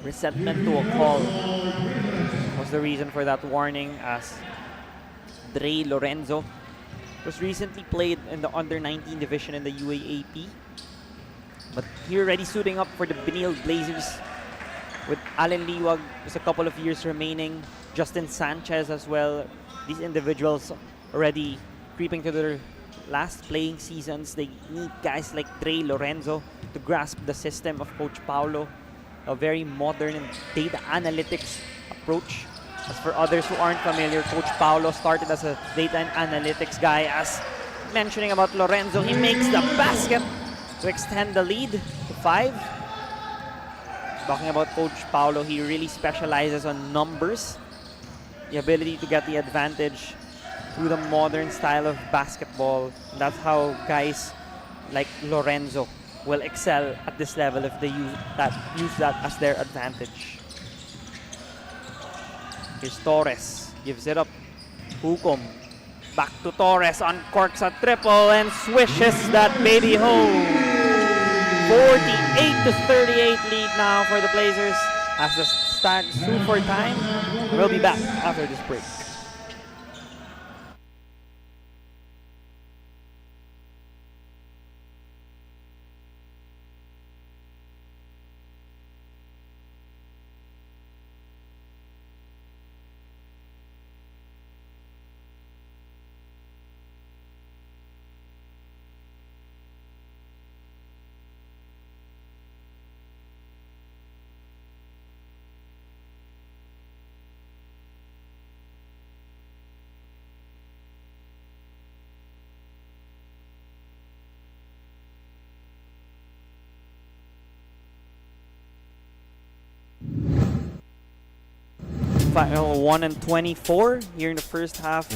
Resettlement to a call was the reason for that warning, as Dre Lorenzo was recently played in the under-19 division in the UAAP. But here already suiting up for the Benilde Blazers with Allen Liwag, just a couple of years remaining. Justin Sanchez as well. These individuals already creeping to their last playing seasons. They need guys like Dre Lorenzo to grasp the system of Coach Paulo. A very modern and data analytics approach. As for others who aren't familiar, Coach Paulo started as a data and analytics guy. As mentioning about Lorenzo, he makes the basket to extend the lead to 5. Talking about Coach Paulo, he really specializes on numbers. The ability to get the advantage through the modern style of basketball. That's how guys like Lorenzo will excel at this level if they use that as their advantage. Here's Torres, gives it up. Hukom, back to Torres, uncorks a triple and swishes that baby home. 48-38 lead now for the Blazers as the Stags sue for time. We'll be back after this break. Final 1-24 here in the first half.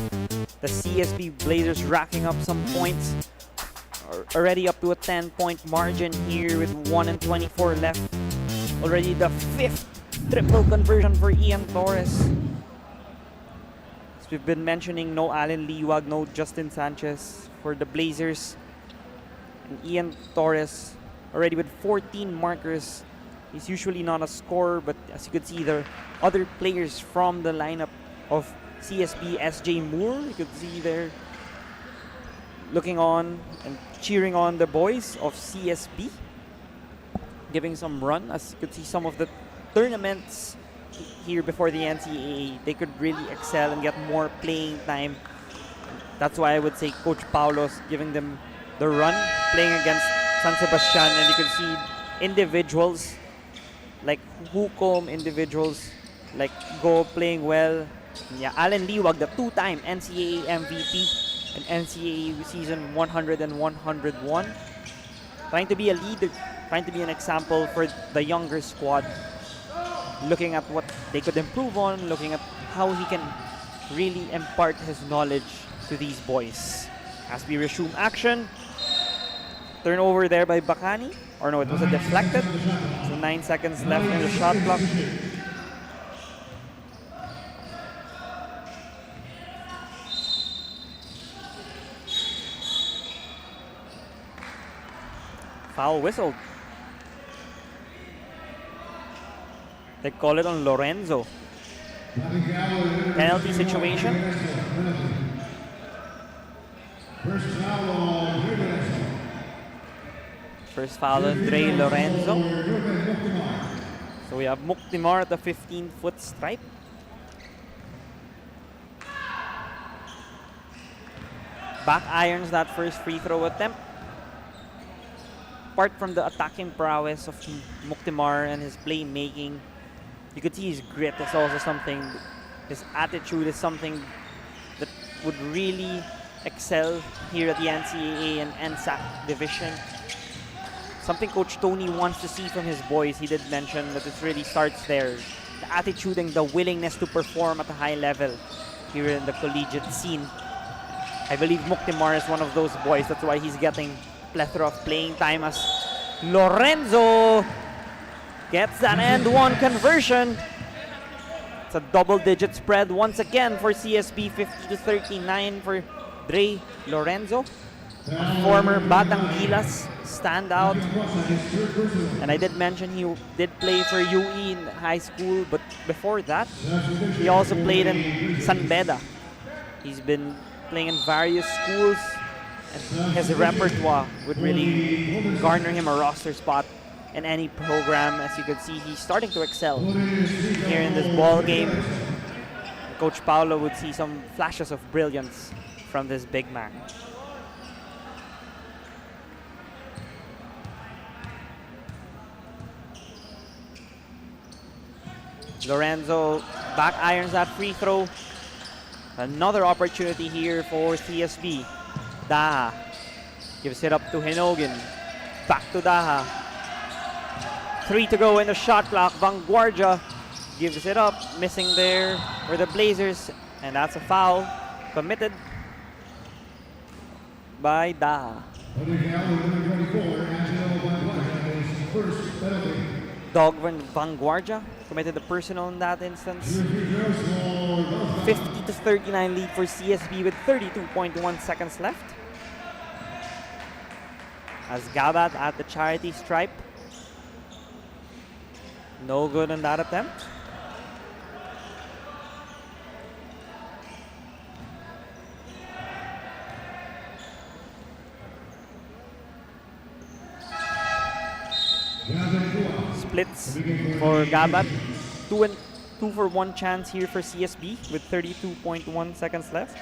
The CSB Blazers racking up some points. Already up to a 10-point margin here with 1-24 left. Already the 5th triple conversion for Ian Torres. As we've been mentioning, no Allen Liwag, no Justin Sanchez for the Blazers. And Ian Torres already with 14 markers. He's usually not a scorer, but as you can see, there are other players from the lineup of CSB. SJ Moore, you could see there looking on and cheering on the boys of CSB, giving some run. As you could see, some of the tournaments here before the NCAA, they could really excel and get more playing time. That's why I would say Coach Paulo's giving them the run, playing against San Sebastian, and you can see individuals like Hukom, individuals like Go playing well. Yeah, Allen Liwag, the 2-time NCAA MVP and NCAA season 100 and 101. Trying to be a leader, trying to be an example for the younger squad. Looking at what they could improve on, looking at how he can really impart his knowledge to these boys. As we resume action, turnover there by Bacani. Or no, it was a deflected. So 9 seconds left in the shot clock. Foul whistled. They call it on Lorenzo. Penalty situation. First foul on Lorenzo. First foul on Dre Lorenzo. Muktimar. So we have Muktimar at the 15-foot stripe. Back irons that first free throw attempt. Apart from the attacking prowess of Muktimar and his playmaking, you could see his grit is also something, his attitude is something that would really excel here at the NCAA and NSAC division. Something Coach Tony wants to see from his boys. He did mention that it really starts there. The attitude and the willingness to perform at a high level here in the collegiate scene. I believe Muktimar is one of those boys. That's why he's getting plethora of playing time as Lorenzo gets that and one conversion. It's a double-digit spread once again for CSB, 50-39 for Dre Lorenzo, a former Batang Gilas standout. And I did mention he did play for UE in high school, but before that, he also played in San Beda. He's been playing in various schools, and his repertoire would really garner him a roster spot in any program. As you can see, he's starting to excel here in this ball game. Coach Paulo would see some flashes of brilliance from this big man. Lorenzo back irons that free throw. Another opportunity here for CSB. Daha gives it up to Hinogin. Back to Daha. 3 to go in the shot clock. Vanguardia gives it up. Missing there for the Blazers. And that's a foul committed by Daha. Dog Vanguardia committed the personal in that instance. 50-39 lead for CSB with 32.1 seconds left. As Gabat at the charity stripe. No good on that attempt. Splits for Gabat. 2 for 1 chance here for CSB with 32.1 seconds left.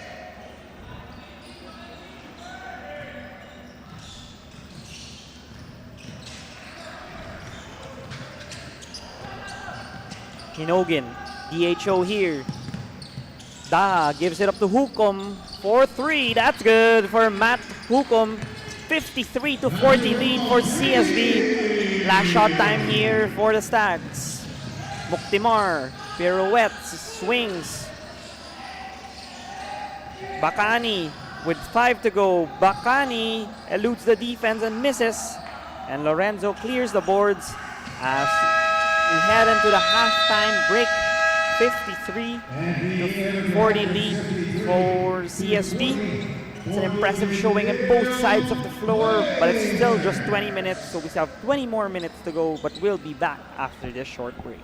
Hinogin, DHO here. Daha gives it up to Hukom for 3. That's good for Matt Hukom. 53-40 lead for CSB. Last shot time here for the Stags. Muktimar, pirouettes, swings. Bakani with 5 to go. Bakani eludes the defense and misses. And Lorenzo clears the boards as we head into the halftime break. 53-40 lead for CSB. It's an impressive showing on both sides of the floor, but it's still just 20 minutes, so we still have 20 more minutes to go, but we'll be back after this short break.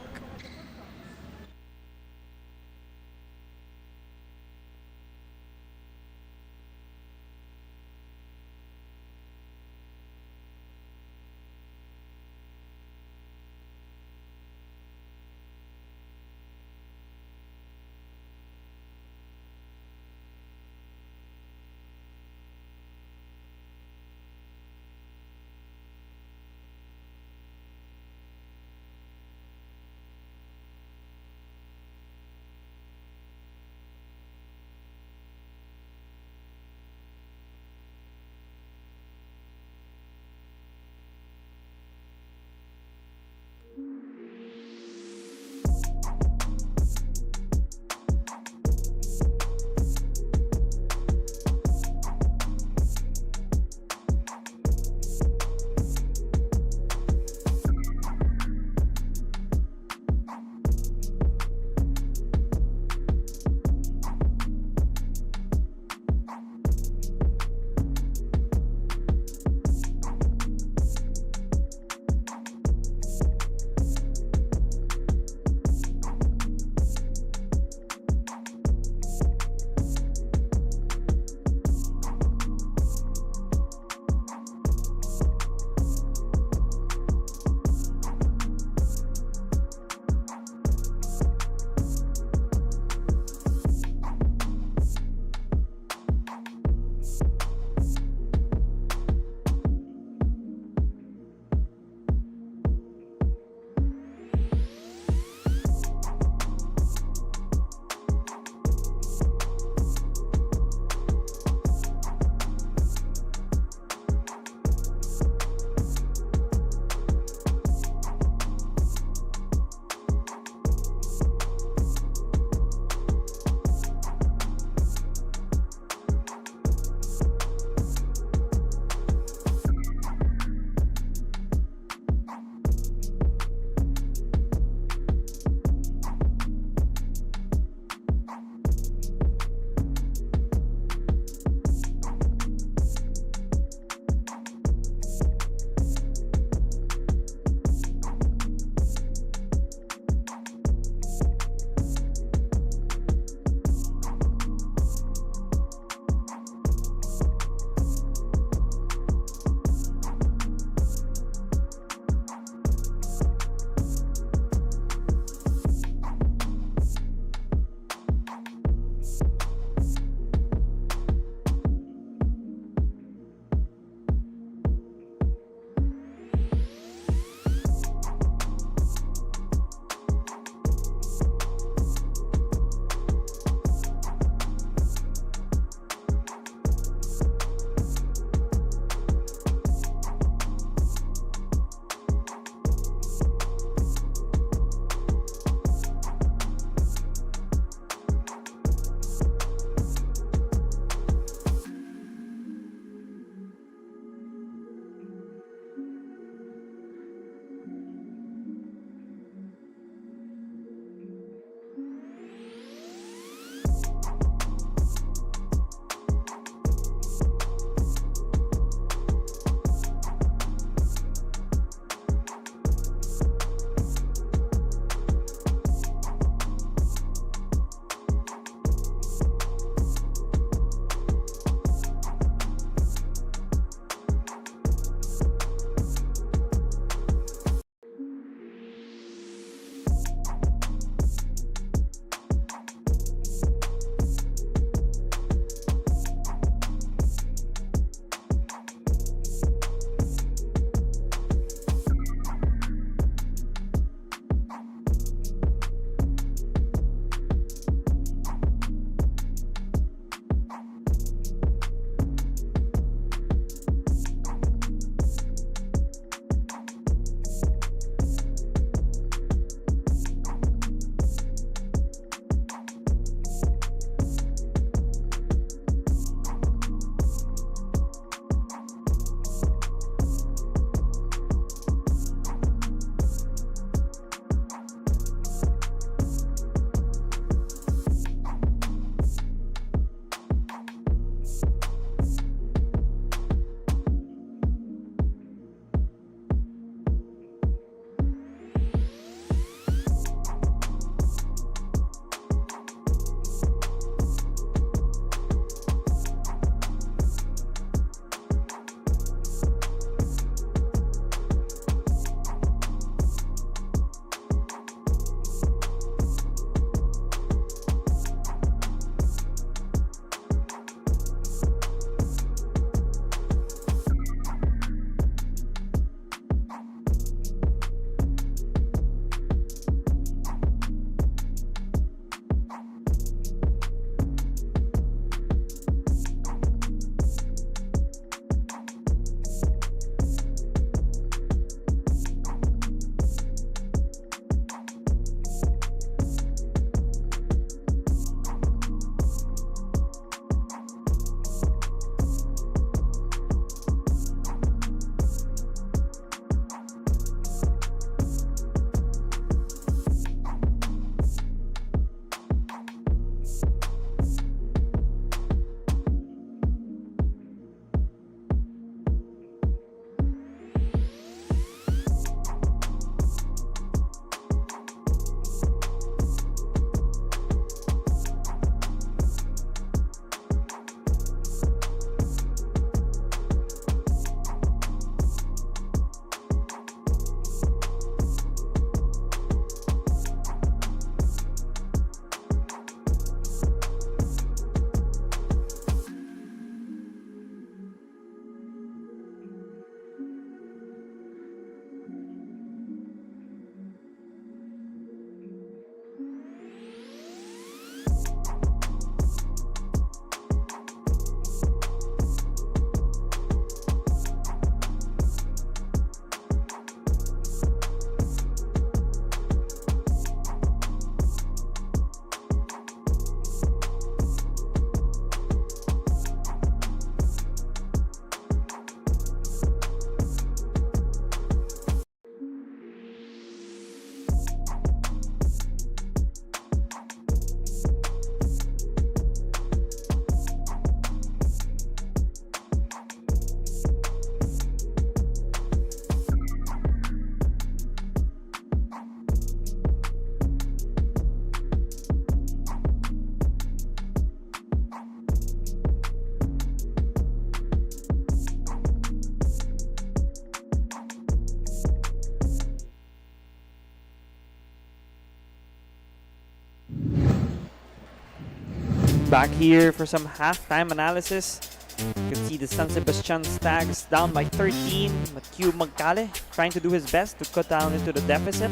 Back here for some halftime analysis. You can see the San Sebastian Stags down by 13. Matthew Magcale trying to do his best to cut down into the deficit.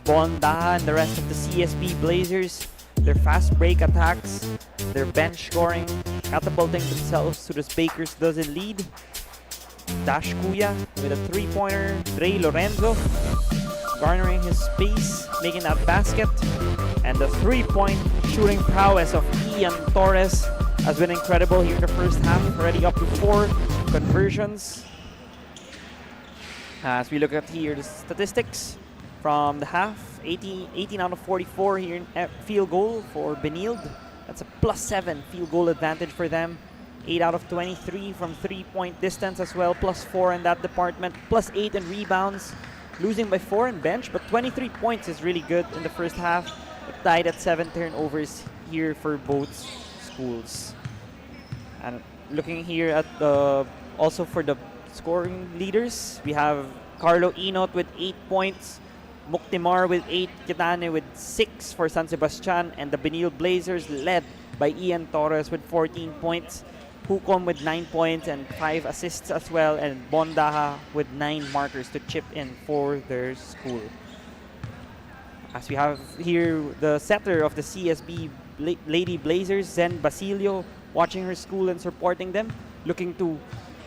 Bondaha and the rest of the CSB Blazers, their fast break attacks, their bench scoring, catapulting themselves to this Baker's dozen lead. Dash Kuya with a three-pointer. Dre Lorenzo garnering his space, making that basket. And the three-point shooting prowess of Ian Torres has been incredible here in the first half, already up to 4 conversions. As we look at here the statistics from the half, 18 out of 44 here in field goal for Benilde. That's a +7 field goal advantage for them. 8 out of 23 from three-point distance as well, +4 in that department, +8 in rebounds. Losing by 4 in bench, but 23 points is really good in the first half. Tied at 7 turnovers here for both schools. And looking here at also for the scoring leaders, we have Carlo Inot with 8 points, Muktimar with 8, Kitane with 6 for San Sebastian, and the Benilde Blazers led by Ian Torres with 14 points, Hukom with 9 points and 5 assists as well, and Bondaha with 9 markers to chip in for their school. As we have here the setter of the CSB Lady Blazers, Zen Basilio, watching her school and supporting them, looking to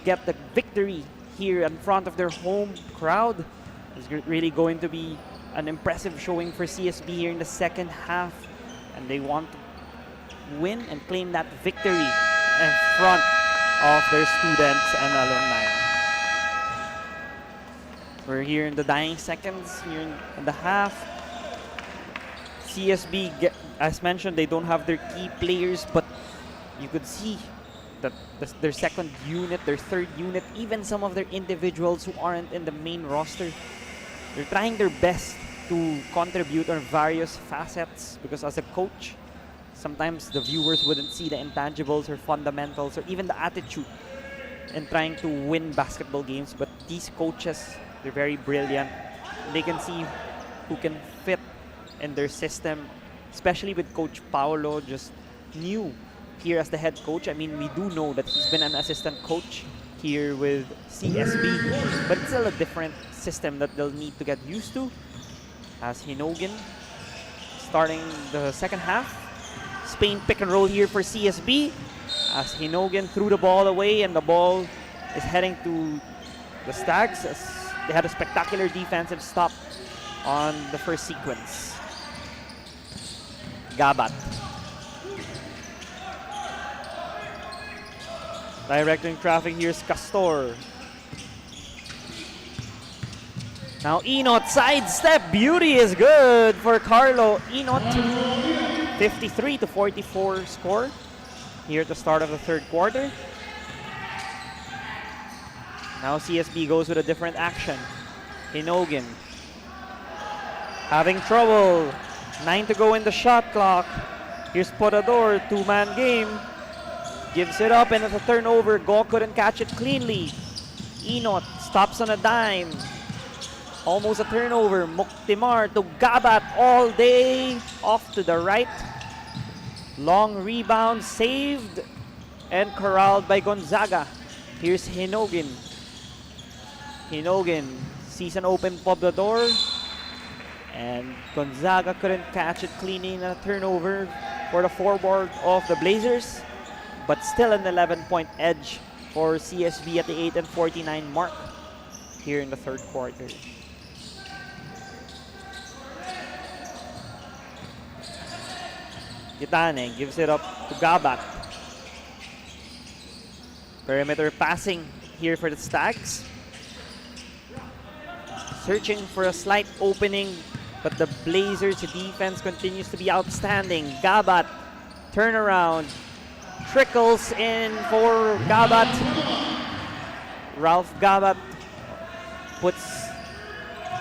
get the victory here in front of their home crowd. It's really going to be an impressive showing for CSB here in the second half, and they want to win and claim that victory in front of their students and alumni. We're here in the dying seconds here in the half. CSB, as mentioned, they don't have their key players, but you could see that their second unit, their third unit, even some of their individuals who aren't in the main roster, they're trying their best to contribute on various facets, because as a coach, sometimes the viewers wouldn't see the intangibles or fundamentals or even the attitude in trying to win basketball games, but these coaches, they're very brilliant. They can see who can fit in their system, especially with Coach Paolo, just new here as the head coach. I mean, we do know that he's been an assistant coach here with CSB, but it's still a different system that they'll need to get used to. As Hinogin starting the second half. Spain pick and roll here for CSB, as Hinogin threw the ball away and the ball is heading to the Stags, as they had a spectacular defensive stop on the first sequence. Gabat. Directing traffic, here's Castor. Now Inot sidestep, beauty is good for Carlo Inot. 53-44 score here at the start of the third quarter. Now CSB goes with a different action. Hinogin having trouble. 9 to go in the shot clock. Here's Podador, two-man game. Gives it up and it's a turnover. Go couldn't catch it cleanly. Inot stops on a dime. Almost a turnover. Muktimar to Gabat all day. Off to the right. Long rebound saved and corralled by Gonzaga. Here's Hinogin. Hinogin sees an open Poblador. And Gonzaga couldn't catch it cleanly in a turnover for the forward of the Blazers. But still an 11-point edge for CSB at the 8:49 mark here in the third quarter. Kitane gives it up to Gabat. Perimeter passing here for the Stags. Searching for a slight opening, but the Blazers' defense continues to be outstanding. Gabat, turnaround, trickles in for Gabat. Ralph Gabat puts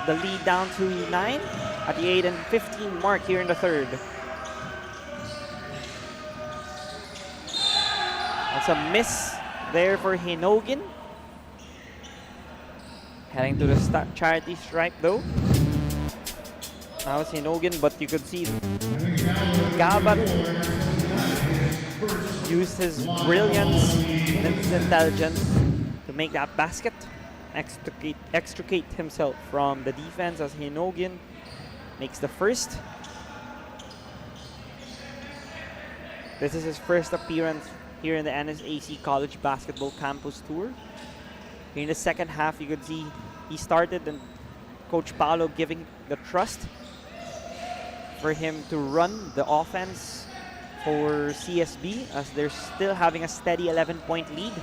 the lead down to 9 at the 8:15 mark here in the third. That's a miss there for Hinogin. Heading to the charity stripe though. Now it's Hinogin, but you could see Gabat used his brilliance and his intelligence to make that basket, extricate himself from the defense as Hinogin makes the first. This is his first appearance here in the NSAC College Basketball Campus Tour. Here in the second half, you could see he started and Coach Paolo giving the trust for him to run the offense for CSB as they're still having a steady 11-point lead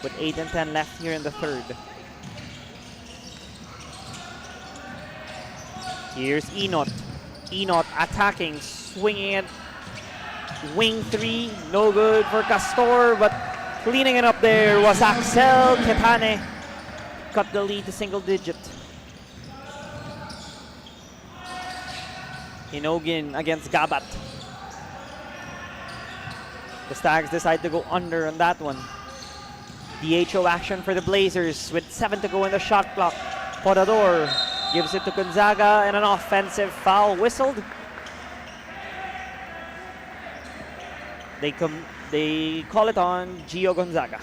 with 8 and 10 left here in the third. Here's Enot. Enot attacking, swinging it. Wing three, no good for Castor, but cleaning it up there was Axel Ketane. Cut the lead to single digit. Hinogin against Gabat. The Stags decide to go under on that one. DHO action for the Blazers with 7 to go in the shot clock. Podador gives it to Gonzaga and an offensive foul whistled. They call it on Gio Gonzaga.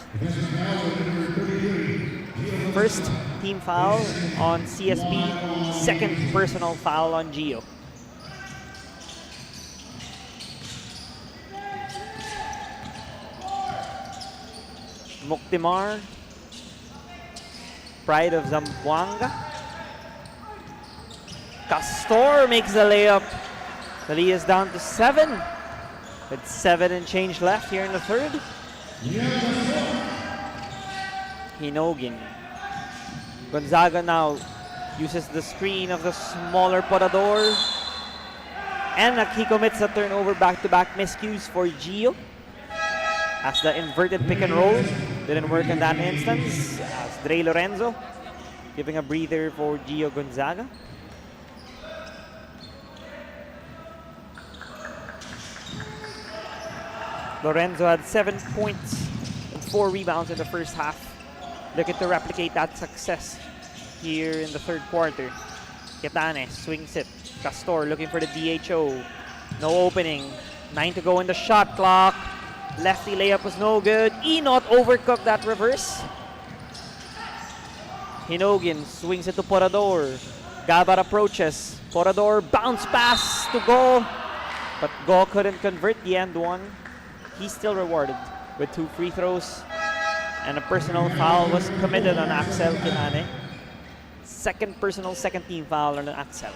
First team foul on CSB, second personal foul on Gio. Moctemar, Pride of Zamboanga. Castor makes the layup. The lead is down to 7. With 7 and change left here in the third. Hinogin. Gonzaga now uses the screen of the smaller Podador. And he commits a turnover back-to-back miscues for Gio. As the inverted pick and roll didn't work in that instance. As Dre Lorenzo giving a breather for Gio Gonzaga. Lorenzo had 7 points and 4 rebounds in the first half. Looking to replicate that success here in the third quarter. Ketane swings it. Castor looking for the DHO. No opening. 9 to go in the shot clock. Lefty layup was no good. Enot overcooked that reverse. Hinogin swings it to Podador. Gabat approaches. Podador bounce pass to Go. But Go couldn't convert the end one. He's still rewarded with 2 free throws. And a personal foul was committed on Axel Kinane. Second personal, second team foul on Axel.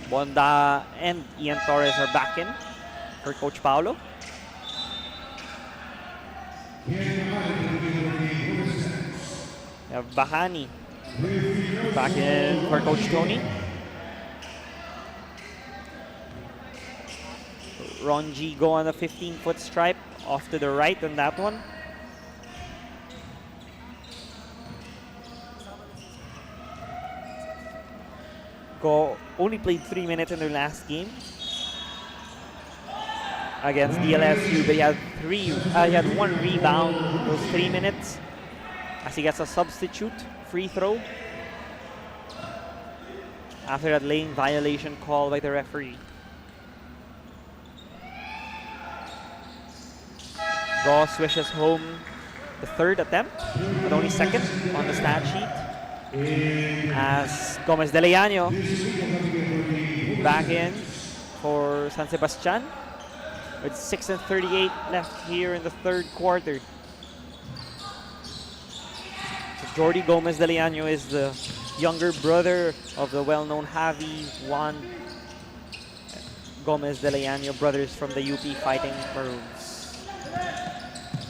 Bonda and Ian Torres are back in for Coach Paolo. We have Bahani back in for Coach Tony. Ronji go on the 15-foot stripe off to the right on that one. Go only played 3 minutes in their last game against DLSU, but he had 1 rebound those 3 minutes as he gets a substitute free throw after that lane violation call by the referee. Go swishes home the third attempt, but only second on the stat sheet. As Gomez de Leano back in for San Sebastian with 6 and 38 left here in the third quarter. So Jordi Gomez de Leano is the younger brother of the well-known Javi Juan Gomez de Leano, brothers from the UP Fighting Maroons.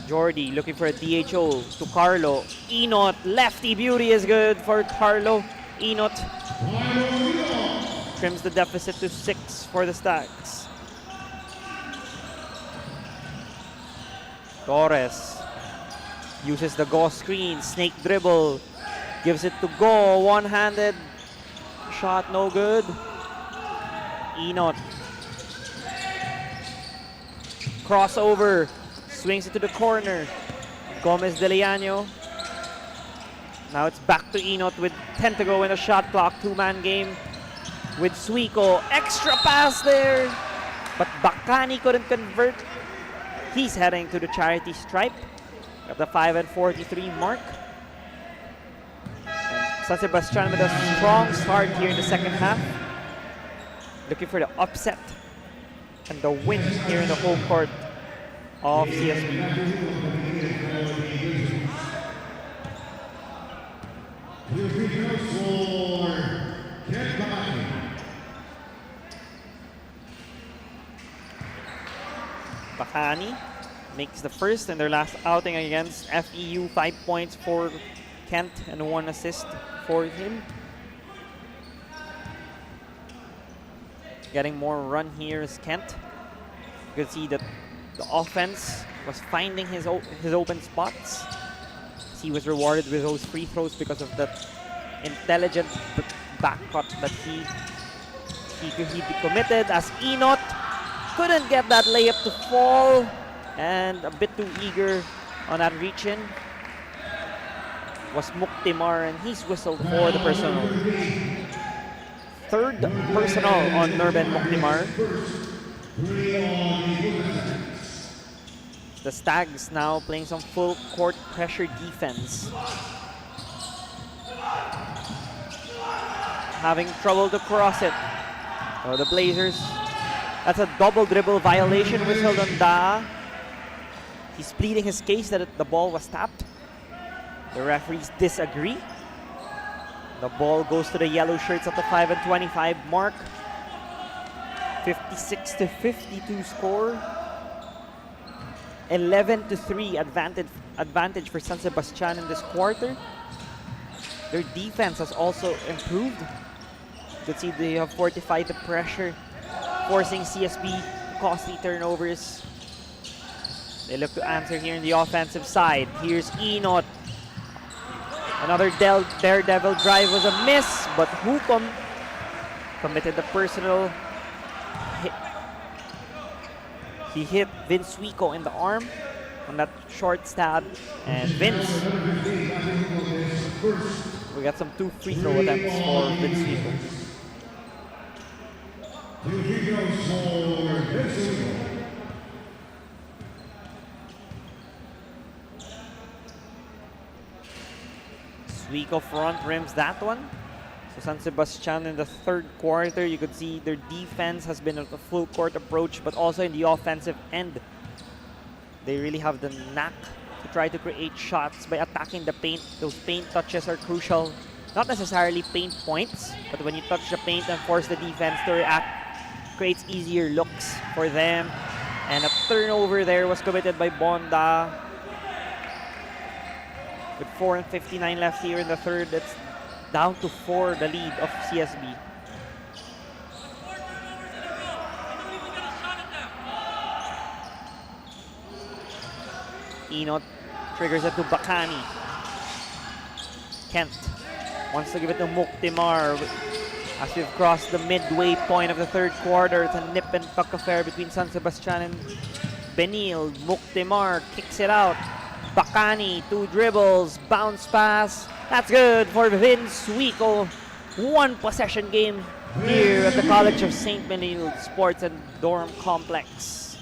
Jordi looking for a DHO to Carlo. Enot, lefty beauty is good for Carlo. Enot trims the deficit to 6 for the Stags. Torres uses the Go screen, snake dribble, gives it to Go, one-handed shot, no good. Enot crossover, swings it to the corner. Gomez de Leano. Now it's back to Enot with 10 to go in the shot clock. 2-man game with Suico. Extra pass there. but Bacani couldn't convert. He's heading to the charity stripe at the 5:43 mark. And San Sebastian with a strong start here in the second half. Looking for the upset and the win here in the home court of CSB. Bacani makes the first in their last outing against FEU. 5 points for Kent and 1 assist for him. Getting more run here is Kent. You can see that the offense was finding his open spots. He was rewarded with those free throws because of that intelligent backcut that he committed, as Enot couldn't get that layup to fall and a bit too eager on that reach-in was Muktimar, and he's whistled for the personal. Third personal on Nurben Muktimar. The Stags now playing some full court pressure defense. Having trouble to cross it. Oh, the Blazers. That's a double dribble violation whistled on Da. He's pleading his case that the ball was tapped. The referees disagree. The ball goes to the yellow shirts at the 5:25 mark. 56-52 score. 11-3 advantage for San Sebastian in this quarter. Their defense has also improved. You can see they have fortified the pressure, forcing CSB costly turnovers. They look to answer here in the offensive side. Here's Enot. Another daredevil drive was a miss, but Hukom committed the personal hit. He hit Vince Wico in the arm on that short stab, and Vince, we got some 2 free throw attempts for Vince Wico. Wico front rims that one. So San Sebastian in the third quarter, you could see their defense has been a full court approach, but also in the offensive end. They really have the knack to try to create shots by attacking the paint. Those paint touches are crucial. Not necessarily paint points, but when you touch the paint and force the defense to react, creates easier looks for them. And a turnover there was committed by Bonda. With 4:59 left here in the third, it's down to 4, the lead of CSB. Enot triggers it to Bacani. Kent wants to give it to Muktimar. As we've crossed the midway point of the third quarter, it's a nip and tuck affair between San Sebastian and Benilde. Muktimar kicks it out. Bacani, 2 dribbles, bounce pass. That's good for Vince Wico. 1 possession game here at the College of St. Benilde Sports and Dorm Complex.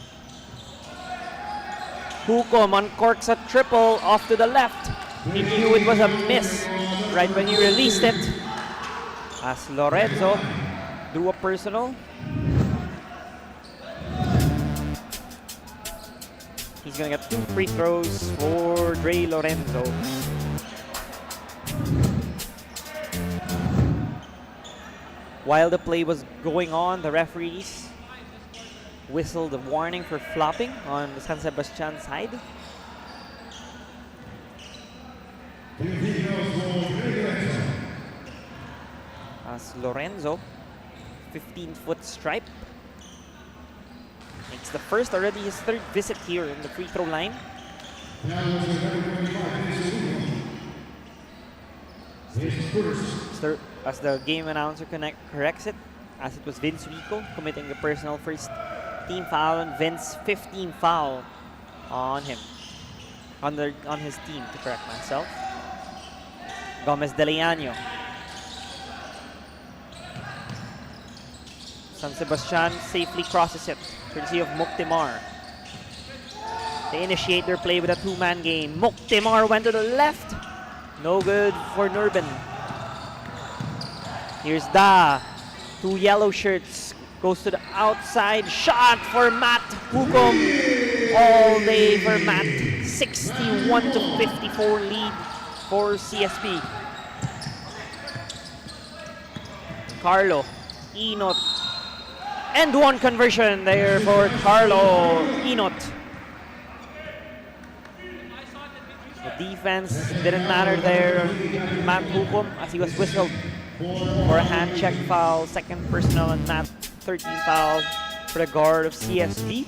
Hukom uncorks a triple off to the left. He knew it was a miss right when he released it. As Lorenzo drew a personal. He's gonna get 2 free throws for Dre Lorenzo. While the play was going on, the referees whistled a warning for flopping on the San Sebastian side. As Lorenzo, 15-foot stripe, makes the first, already his 3rd visit here in the free throw line. As the game announcer corrects it, as it was Vince Wico committing the personal first team foul, and Vince 15 foul on him, on his team, to correct myself. Gomez De Leano. San Sebastian safely crosses it, courtesy of Muktimar. They initiate their play with a two-man game. Muktimar went to the left. No good for Nurban. Here's Da. Two yellow shirts. Goes to the outside. Shot for Matt Hukom. All day for Matt. 61-54 lead for CSB. Carlo. Enot. And one conversion there for Carlo. Enot. The defense didn't matter there. Matt Hukom, as he was whistled for a hand check foul. Second personal on Matt. 13 foul for the guard of CSB.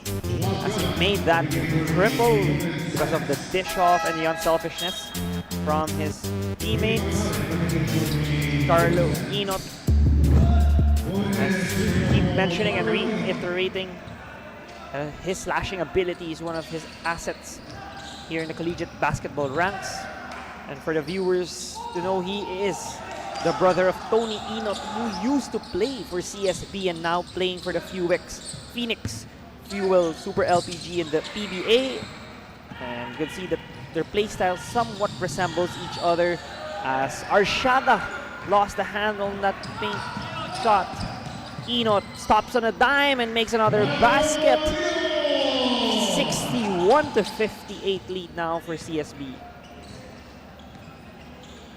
As he made that triple because of the dish off and the unselfishness from his teammates. Carlo Enot. I keep mentioning and reiterating his slashing ability is one of his assets here in the collegiate basketball ranks. And for the viewers to know, he is the brother of Tony Enot, who used to play for CSB and now playing for the Phoenix Fuel Super LPG in the PBA. And you can see that their playstyle somewhat resembles each other, as Arshada lost the handle on that paint shot. Enot stops on a dime and makes another basket. 61-58 lead now for CSB.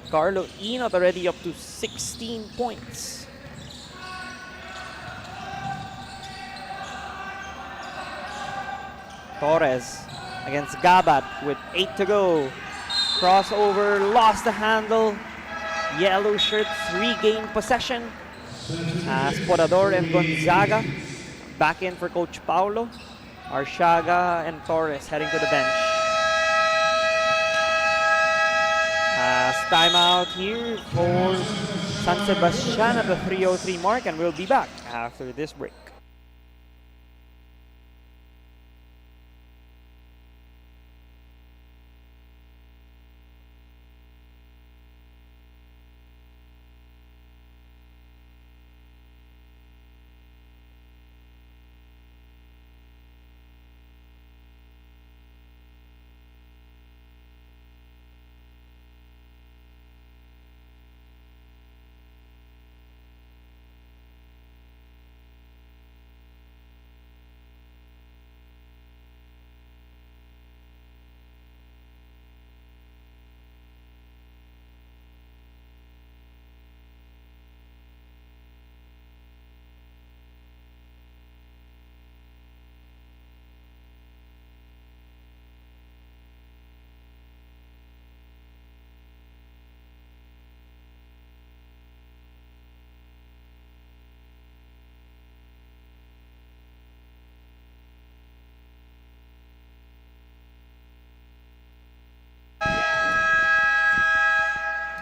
Carlo Enot already up to 16 points. Torres against Gabat with 8 to go. Crossover, lost the handle. Yellow shirts regain possession as Porador and Gonzaga back in for Coach Paulo. Arshaga and Torres heading to the bench. As timeout here for San Sebastian at the 3:03 mark, and we'll be back after this break.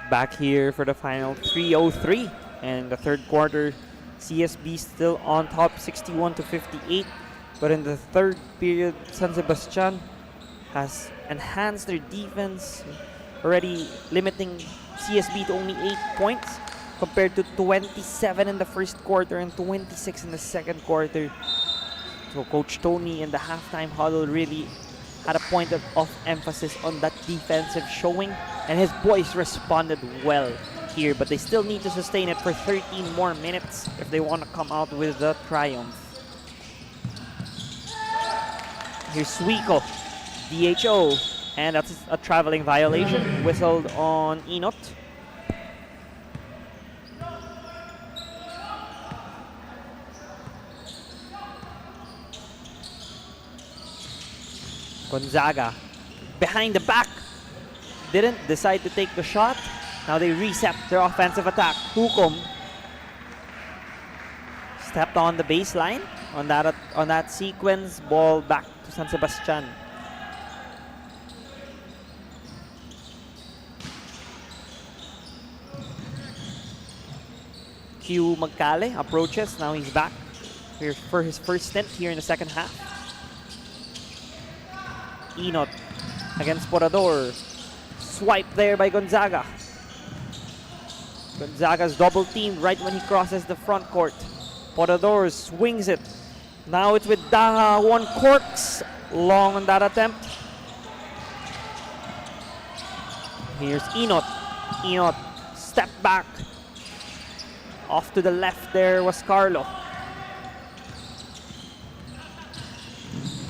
Back here for the final 3:03 and the third quarter. CSB still on top, 61-58. But in the third period, San Sebastian has enhanced their defense, already limiting CSB to only 8 points compared to 27 in the first quarter and 26 in the second quarter. So Coach Tony in the halftime huddle really had a point of emphasis on that defensive showing, and his boys responded well here, but they still need to sustain it for 13 more minutes if they want to come out with the triumph. Here's Suico, DHO, and that's a traveling violation whistled on Enot. Gonzaga behind the back, didn't decide to take the shot. Now they reset their offensive attack. Hukom stepped on the baseline on that sequence. Ball back to San Sebastian. Q Magcale approaches. Now he's back here for his first stint here in the second half. Enot against Porador. Swipe there by Gonzaga. Gonzaga's double teamed right when he crosses the front court. Porador swings it. Now it's with Daha. One corks. Long on that attempt. Here's Inot. Inot, step back. Off to the left there was Carlo.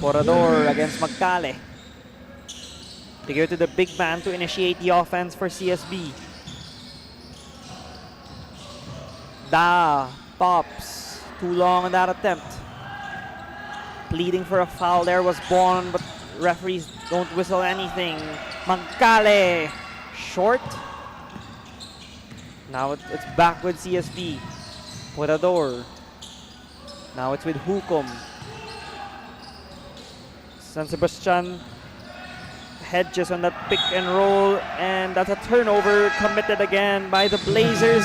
Porador against Magkale. They go to the big man to initiate the offense for CSB. Da pops. Too long on that attempt. Pleading for a foul there was Bon, but referees don't whistle anything. Magkale. Short. Now it's back with CSB. Porador. Now it's with Hukom. San Sebastian hedges on that pick and roll, and that's a turnover committed again by the Blazers.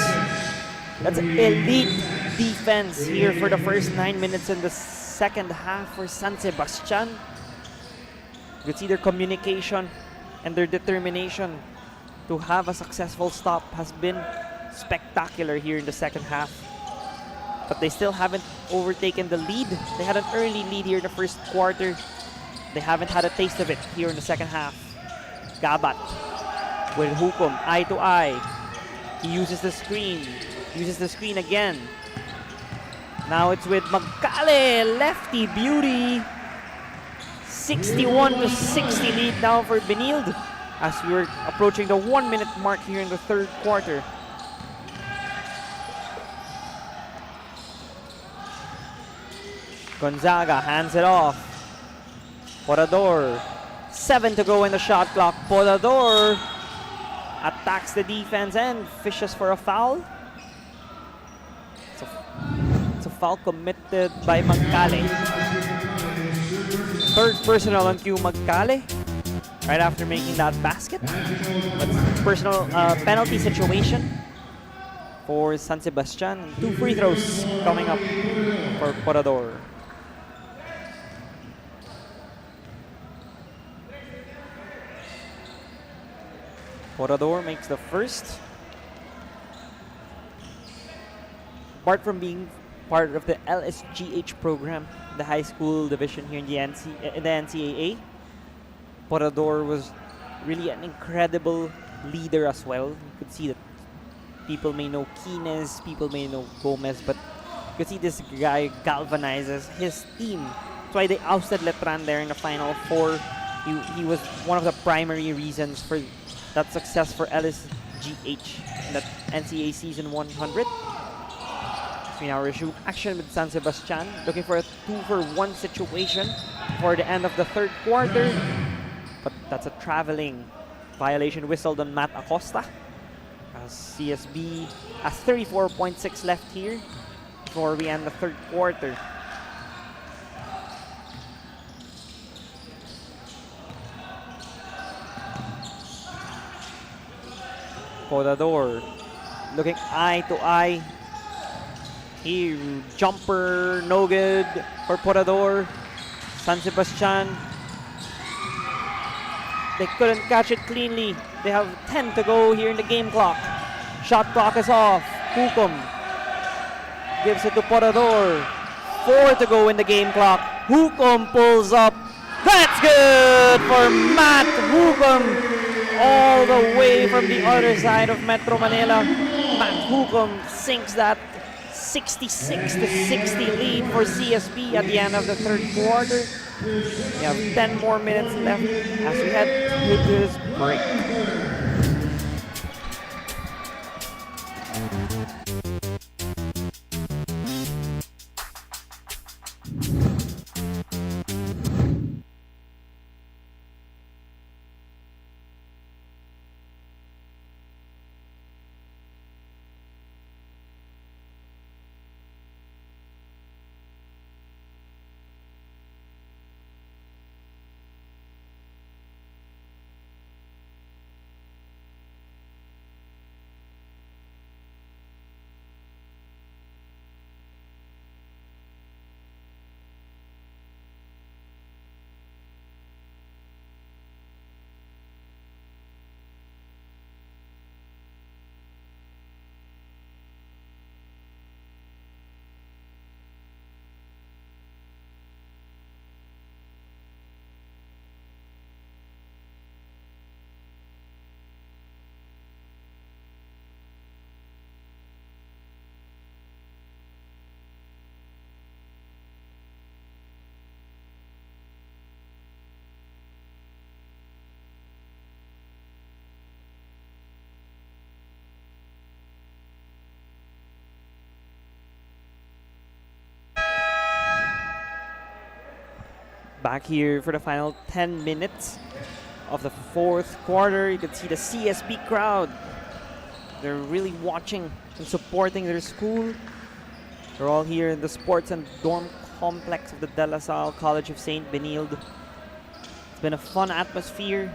That's elite defense here for the first 9 minutes in the second half for San Sebastian. You could see their communication and their determination to have a successful stop has been spectacular here in the second half. But they still haven't overtaken the lead. They had an early lead here in the first quarter. They haven't had a taste of it here in the second half. Gabat with Hukom, eye to eye. He uses the screen. Uses the screen again. Now it's with Magkale, lefty beauty. 61-60 lead now for Benilde as we're approaching the 1 minute mark here in the third quarter. Gonzaga hands it off. Porador, 7 to go in the shot clock. Porador attacks the defense and fishes for a foul. It's a foul committed by Magkale. Third personal on cue, Magkale, right after making that basket. That's personal penalty situation for San Sebastian. 2 free throws coming up for Porador. Porador makes the first. Apart from being part of the LSGH program, the high school division here in the NCAA, Porador was really an incredible leader as well. You could see that people may know Kines, people may know Gomez, but you could see this guy galvanizes his team. That's why they ousted Letran there in the Final Four. He was one of the primary reasons for that success for LSGH in that NCAA Season 100. So we now resume action with San Sebastian, looking for a 2-for-1 situation for the end of the third quarter. But that's a traveling violation whistled on Matt Acosta. As CSB has 34.6 left here before we end the third quarter. Porador looking eye to eye. Here, jumper, no good for Porador. San Sebastian, they couldn't catch it cleanly. They have 10 to go here in the game clock. Shot clock is off. Hukom gives it to Porador. 4 to go in the game clock. Hukom pulls up. That's good for Matt Hukom. All the way from the other side of Metro Manila. Matt Hukom sinks that 66-60 lead for CSB at the end of the third quarter. We have 10 more minutes left as we head to this break. Back here for the final 10 minutes of the fourth quarter. You can see the CSB crowd. They're really watching and supporting their school. They're all here in the sports and dorm complex of the De La Salle College of St. Benilde. It's been a fun atmosphere.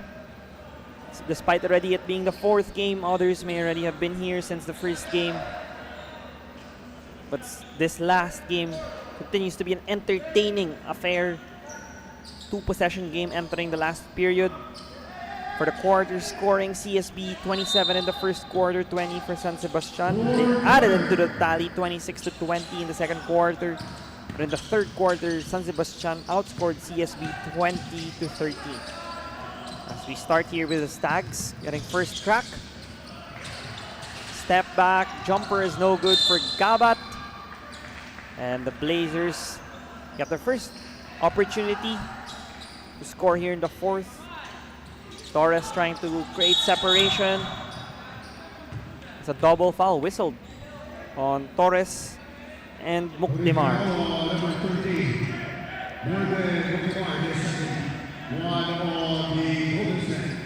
Despite already it being the fourth game, others may already have been here since the first game. But this last game continues to be an entertaining affair. Two-possession game entering the last period. For the quarter scoring, CSB 27 in the first quarter, 20 for San Sebastian. They added into the tally 26 to 20 in the second quarter. But in the third quarter, San Sebastian outscored CSB 20 to 13. As we start here with the Stags, getting first crack. Step back, jumper is no good for Gabat. And the Blazers get their first opportunity to score here in the fourth. Torres trying to create separation. It's a double foul whistled on Torres and Mukdimar.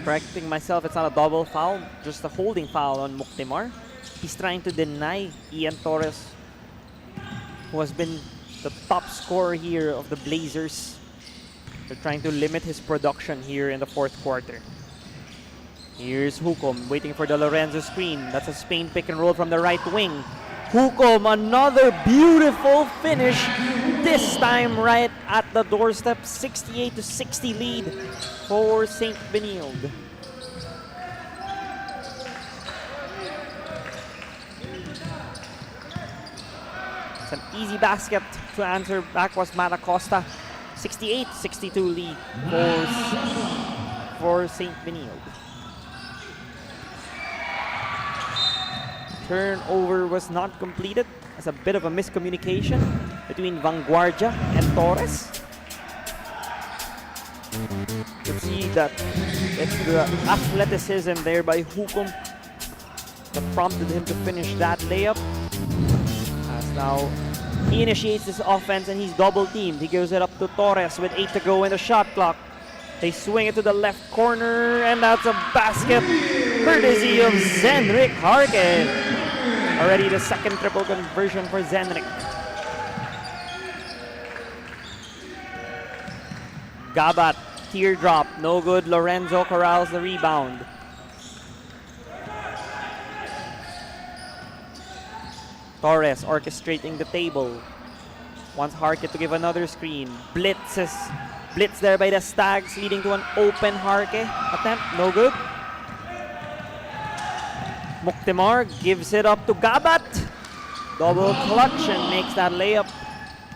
Correcting myself, it's not a double foul, just a holding foul on Mukdimar. He's trying to deny Ian Torres, who has been the top scorer here of the Blazers. They're trying to limit his production here in the fourth quarter. Here's Hukom waiting for the Lorenzo screen. That's a Spain pick and roll from the right wing. Hukom, another beautiful finish. This time right at the doorstep. 68 to 60 lead for St. Benilde. It's an easy basket to answer back was Matt Acosta. 68-62 lead for St. Benilde. Turnover was not completed as a bit of a miscommunication between Vanguardia and Torres. You can see that it's the athleticism there by Hukom that prompted him to finish that layup. As now he initiates this offense and he's double teamed. He gives it up to Torres with 8 to go in the shot clock. They swing it to the left corner and that's a basket courtesy of Zenrik Harke. Already the second triple conversion for Zenrik. Gabat, teardrop, no good. Lorenzo corrals the rebound. Torres orchestrating the table. Wants Harke to give another screen. Blitz there by the Stags, leading to an open Harke attempt. No good. Mukdimar gives it up to Gabat. Double clutch and makes that layup.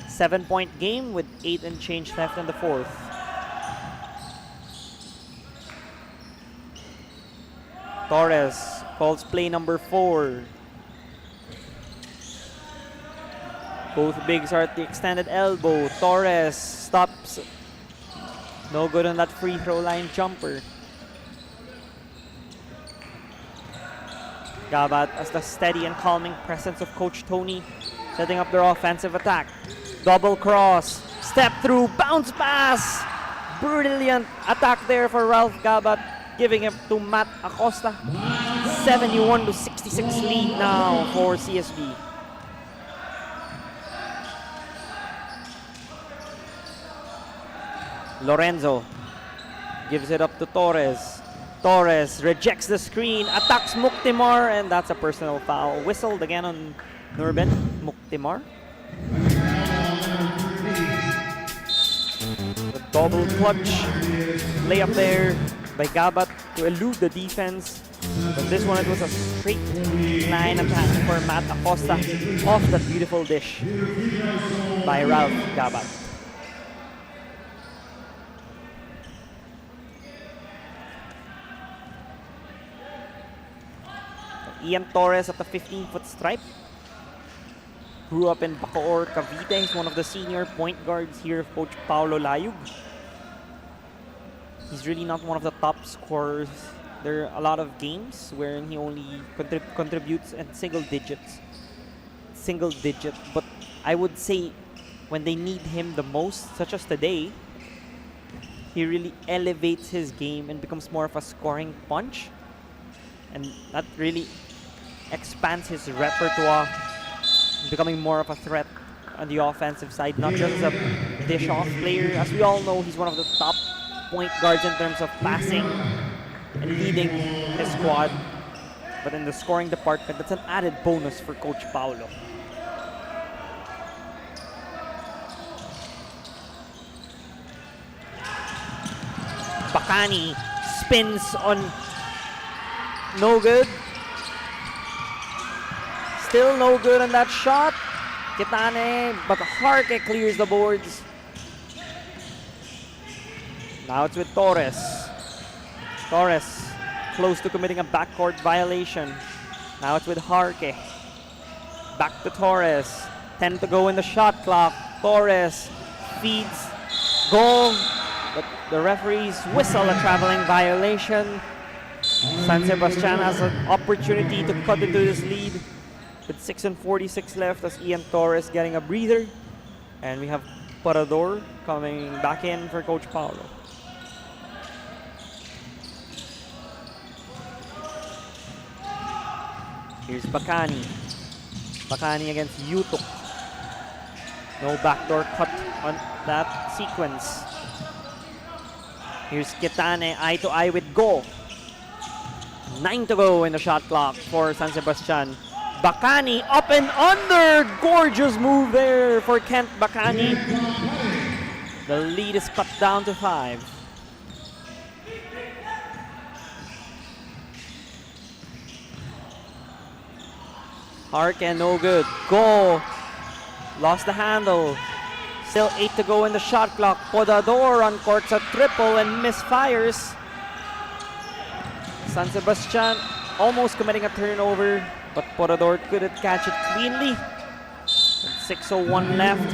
7-point game with 8 and change left in the fourth. Torres calls play number 4. Both bigs are at the extended elbow. Torres stops. No good on that free throw line jumper. Gabat as the steady and calming presence of Coach Tony, setting up their offensive attack. Double cross, step through, bounce pass. Brilliant attack there for Ralph Gabat, giving it to Matt Acosta. 71 to 66 lead now for CSB. Lorenzo gives it up to Torres. Torres rejects the screen, attacks Mukdimar, and that's a personal foul. Whistled again on Nurben Mukdimar. The double clutch layup there by Gabat to elude the defense. But this one, it was a straight line attack for Matt Acosta off that beautiful dish by Ralph Gabat. Ian Torres at the 15-foot stripe. Grew up in Bacoor, Cavite. He's one of the senior point guards here of Coach Paulo Layug. He's really not one of the top scorers. There are a lot of games wherein he only contributes in single digit. But I would say when they need him the most, such as today, he really elevates his game and becomes more of a scoring punch. And that really expands his repertoire, becoming more of a threat on the offensive side, not just as a dish-off player. As we all know, he's one of the top point guards in terms of passing and leading his squad. But in the scoring department, that's an added bonus for Coach Paolo. Bacani spins on no good. Still no good on that shot. Kitane, but Harke clears the boards. Now it's with Torres. Torres close to committing a backcourt violation. Now it's with Harke. Back to Torres. 10 to go in the shot clock. Torres feeds. Goal. But the referees whistle a traveling violation. San Sebastian has an opportunity to cut into this lead with 6:46 left as Ian Torres getting a breather. And we have Parador coming back in for Coach Paolo. Here's Bacani. Bacani against Yutuk. No backdoor cut on that sequence. Here's Kitane, eye to eye with Go. 9 to go in the shot clock for San Sebastian. Bacani up and under. Gorgeous move there for Kent Bacani. The lead is cut down to 5. Harke, no good. Go. Lost the handle. Still 8 to go in the shot clock. Podador uncorks a triple and misfires. San Sebastian almost committing a turnover, but Podador couldn't catch it cleanly. 6:01 left.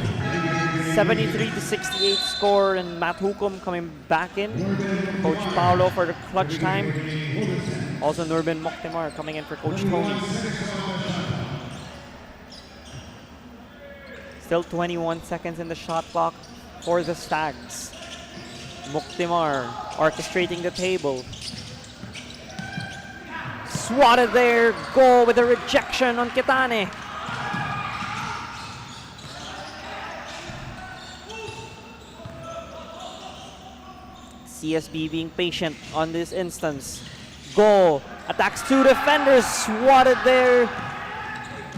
73-68 score, and Matt Hukum coming back in. Coach Paolo for the clutch time. Also Nurbin Moctemar coming in for Coach Tony. Still 21 seconds in the shot clock for the Stags. Moctemar orchestrating the table. Swatted there. Goal with a rejection on Kitane. CSB being patient on this instance. Goal. Attacks 2 defenders. Swatted there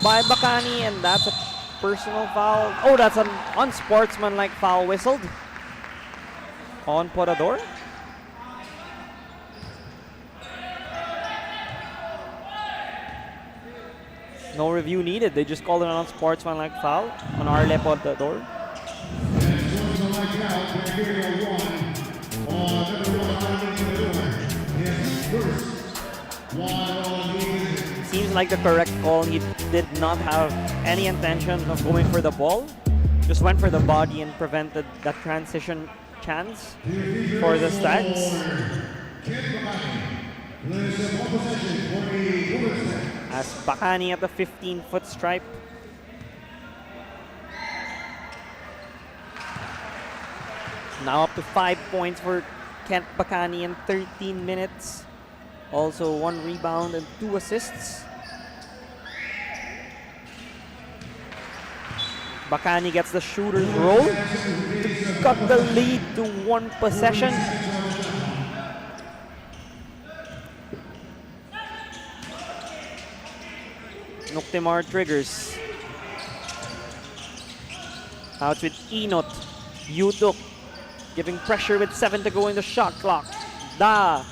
by Bacani, and that's a personal foul. Oh, that's an unsportsmanlike foul whistled on Podador. No review needed. They just called it an unsportsmanlike foul on Arle Podador. Seems like the correct call. He did not have any intention of going for the ball. Just went for the body and prevented that transition chance for the Stags. As Bacani at the 15-foot stripe. Now up to 5 points for Kent Bacani in 13 minutes. Also 1 rebound and 2 assists. Bacani gets the shooter's roll to cut the lead to 1 possession. Moctemar triggers. Out with Enot. Yutuk giving pressure with 7 to go in the shot clock. That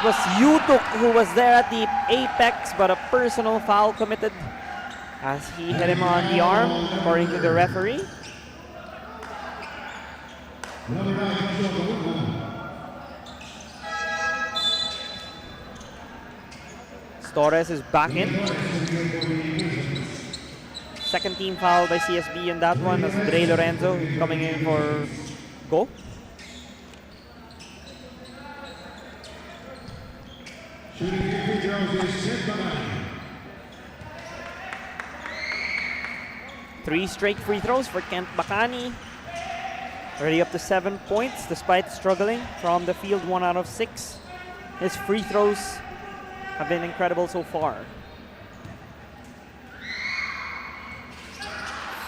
was Yutuk who was there at the apex, but a personal foul committed as he hit him on the arm, according to the referee. Torres is back in. Second team foul by CSB in that one as Dre Lorenzo coming in for Go. Three straight free throws for Kent Bacani. Already up to 7 points despite struggling from the field 1 out of 6. His free throws have been incredible so far.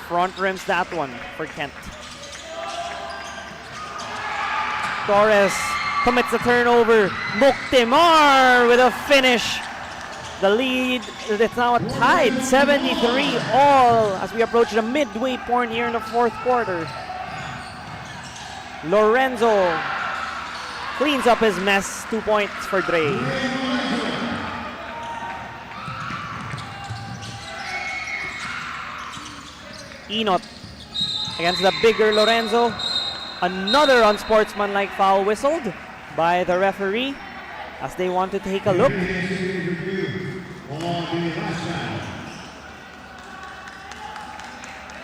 Front rims that one for Kent. Torres commits the turnover. Muktimar with a finish. The lead, it's now tied 73 all as we approach the midway point here in the fourth quarter. Lorenzo cleans up his mess. 2 points for Dre. Enot against the bigger Lorenzo. Another unsportsmanlike foul whistled by the referee as they want to take a look.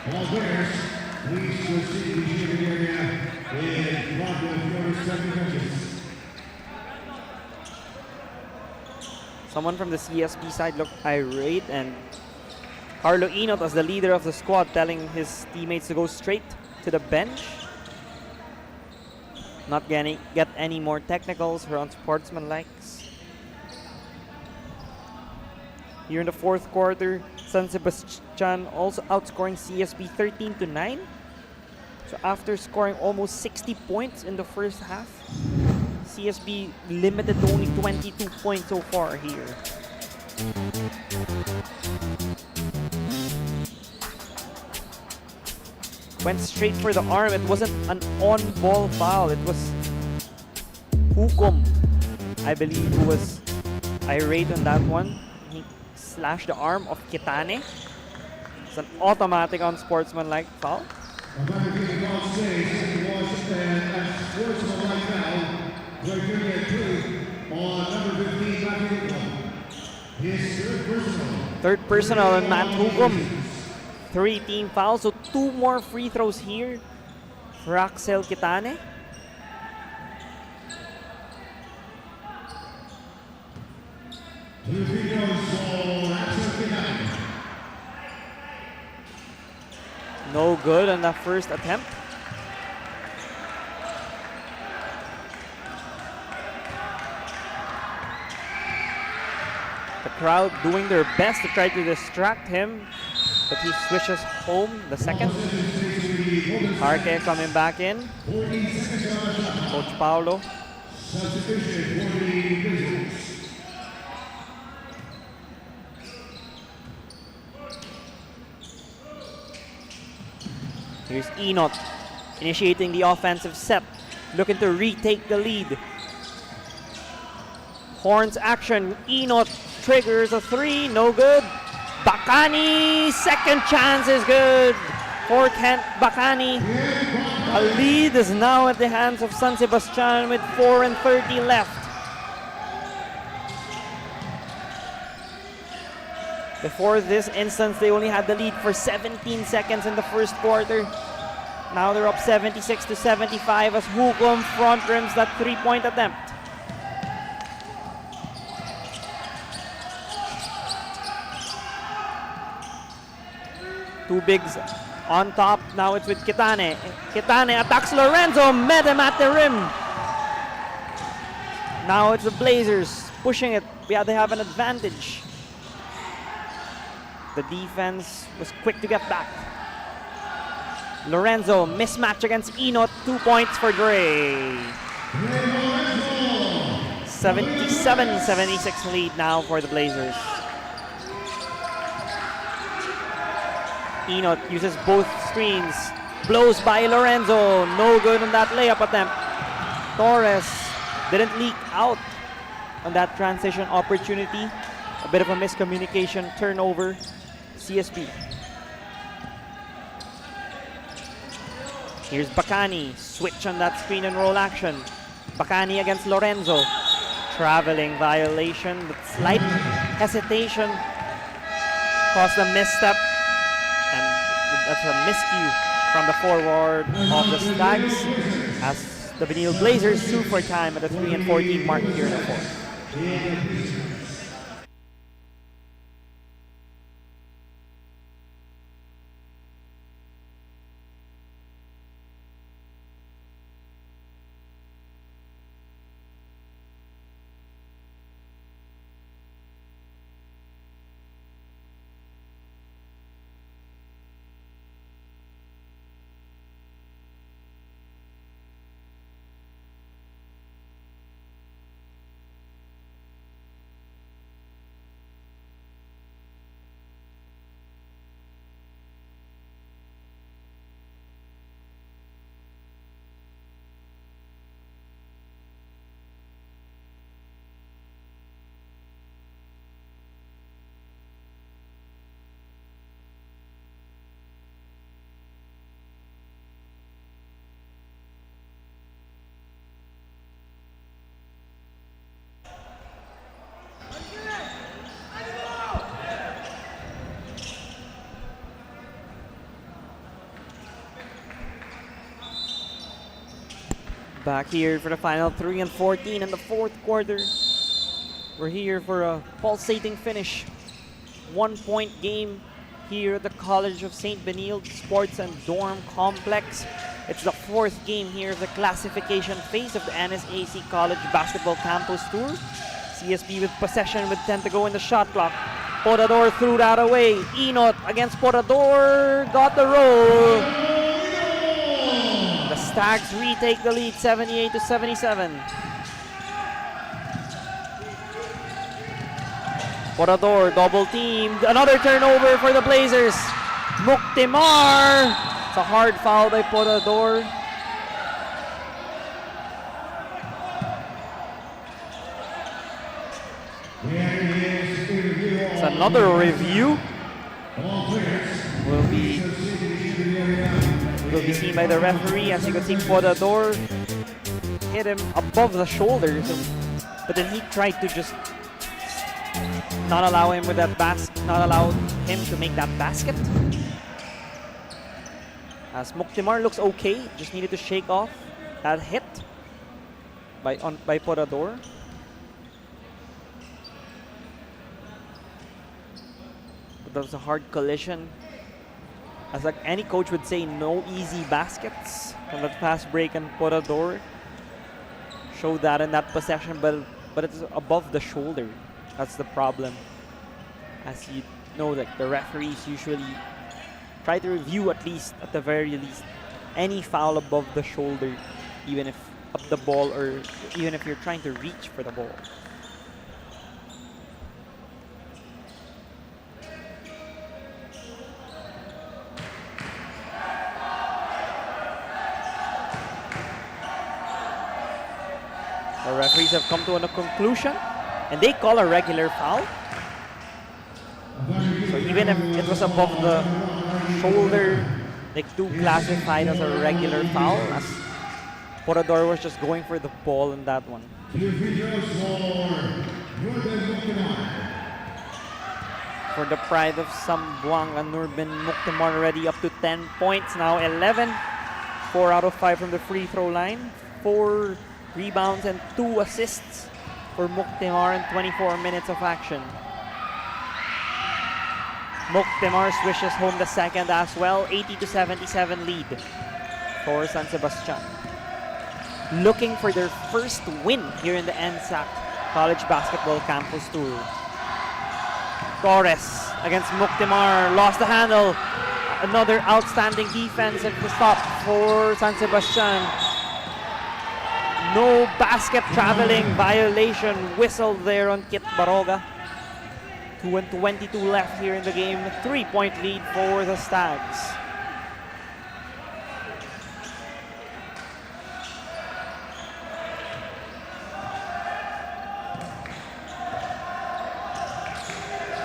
All players, please proceed to the shooting area in front of your respective benches. Someone from the CSP side looked irate, and Carlo Enot, as the leader of the squad, telling his teammates to go straight to the bench. Not get any more technicals for unsportsmanlikes. Here in the fourth quarter, San Sebastian also outscoring CSP 13-9. So after scoring almost 60 points in the first half, CSP limited to only 22 points so far here. Went straight for the arm. It wasn't an on-ball foul. It was Hukom, I believe, who was irate on that one. He slashed the arm of Kitane. It's an automatic unsportsmanlike foul. Third personal on Matt Hukom. 3 team fouls, so 2 more free throws here for Axel Kitane. No good on the first attempt. The crowd doing their best to try to distract him, but he switches home the second. Arke coming back in. Coach Paulo. Here's Enot initiating the offensive set, looking to retake the lead. Horns action. Enot triggers a 3, no good. Bacani, second chance is good for Kent Bacani. A lead is now at the hands of San Sebastian with 4:30 left. Before this instance, they only had the lead for 17 seconds in the first quarter. Now they're up 76-75 as Hukom front rims that 3-point attempt. Two bigs on top. Now it's with Kitane. Kitane attacks Lorenzo. Met him at the rim. Now it's the Blazers pushing it. Yeah, they have an advantage. The defense was quick to get back. Lorenzo, mismatch against Enot. 2 points for Dre. 77-76 lead now for the Blazers. Enot uses both screens. Blows by Lorenzo. No good on that layup attempt. Torres didn't leak out on that transition opportunity. A bit of a miscommunication. Turnover. CSP. Here's Bacani. Switch on that screen and roll action. Bacani against Lorenzo. Traveling violation. But slight hesitation caused a misstep. And that's a miscue from the forward of the Stags as the Benilde Blazers sue for time at the 3-14 mark here in the fourth. Back here for the final 3 and 14 in the fourth quarter. We're here for a pulsating finish. 1-point game here at the College of St. Benilde Sports and Dorm Complex. It's the fourth game here of the classification phase of the NSAC College Basketball Campus Tour. CSB with possession with 10 to go in the shot clock. Porador threw that away. Enot against Porador. Got the roll. The Stags retake the lead 78-77. Porador double teamed. Another turnover for the Blazers. Muktimar. It's a hard foul by Porador. It's another review. Will be seen by the referee. As you can see, Porador hit him above the shoulders, but then he tried to just not allow him with that not allow him to make that basket. As Muktimar looks okay, just needed to shake off that hit by Porador. But that was a hard collision. As like any coach would say, no easy baskets from that fast break, and Porador showed that in that possession, but it's above the shoulder. That's the problem. As you know, like the referees usually try to review at the very least, any foul above the shoulder, even if up the ball or even if you're trying to reach for the ball. The referees have come to a conclusion, and they call a regular foul. So even if it was above the shoulder, they do classify it as a regular foul, as Porador was just going for the ball in that one. For the pride of Zamboanga, Nurbin Muktimar already up to 10 points, now 11. 4 out of 5 from the free throw line. 4 rebounds and 2 assists for Muktimar in 24 minutes of action. Muktimar swishes home the second as well. 80-77 lead for San Sebastian. Looking for their first win here in the NSAC College Basketball Campus Tour. Torres against Muktimar, lost the handle. Another outstanding defense at the stop for San Sebastian. No basket traveling violation whistle there on Kit Baroga. 2:22 left here in the game. 3-point lead for the Stags.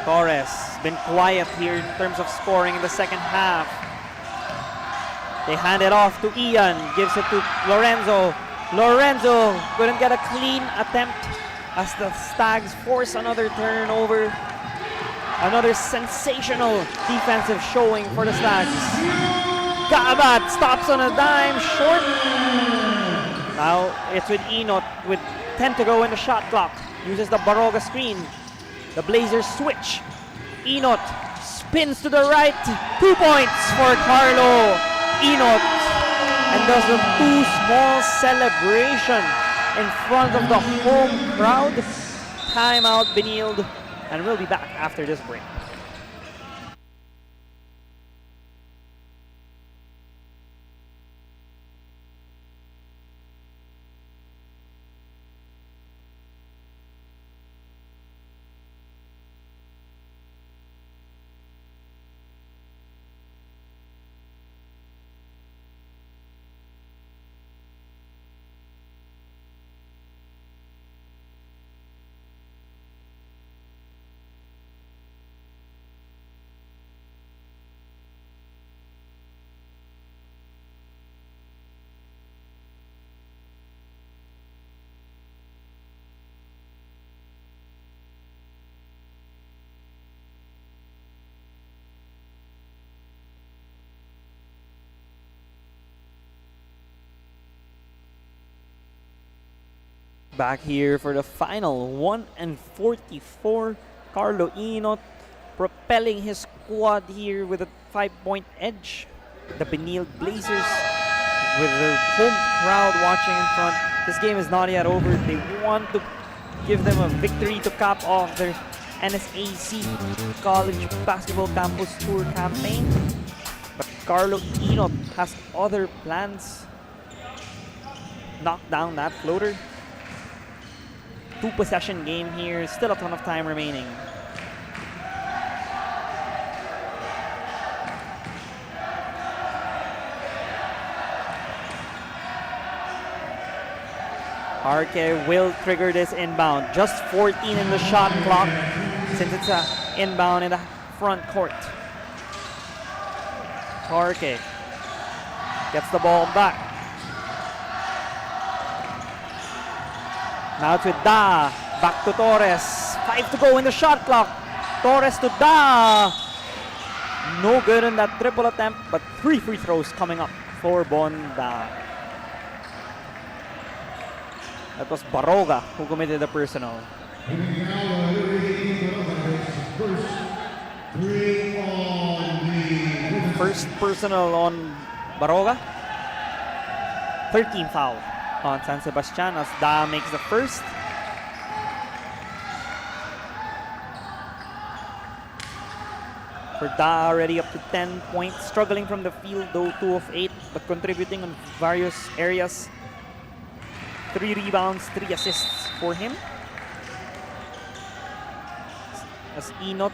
Torres been quiet here in terms of scoring in the second half. They hand it off to Ian, gives it to Lorenzo. Lorenzo couldn't get a clean attempt as the Stags force another turnover. Another sensational defensive showing for the Stags. Gabat stops on a dime, short. Now it's with Enot with 10 to go in the shot clock. Uses the Baroga screen. The Blazers switch. Enot spins to the right. 2 points for Carlo Enot. And does the too small celebration in front of the home crowd. Timeout Benilde, and we'll be back after this break. Back here for the final 1:44. Carlo Inot propelling his squad here with a 5-point edge. The Benilde Blazers with their home crowd watching in front. This game is not yet over. They want to give them a victory to cap off their NSAC College Basketball Campus Tour campaign. But Carlo Inot has other plans. Knock down that floater. 2-possession game here. Still a ton of time remaining. Arke will trigger this inbound. Just 14 in the shot clock since it's a inbound in the front court. Arke gets the ball back. Now to Da. Back to Torres. 5 to go in the shot clock. Torres to Da. No good in that triple attempt, but 3 free throws coming up for Bonda. That was Baroga who committed the personal. First personal on Baroga. 13 foul on San Sebastian as Da makes the first. For Da already up to 10 points. Struggling from the field though, 2 of 8, but contributing on various areas. 3 rebounds, 3 assists for him. As Inot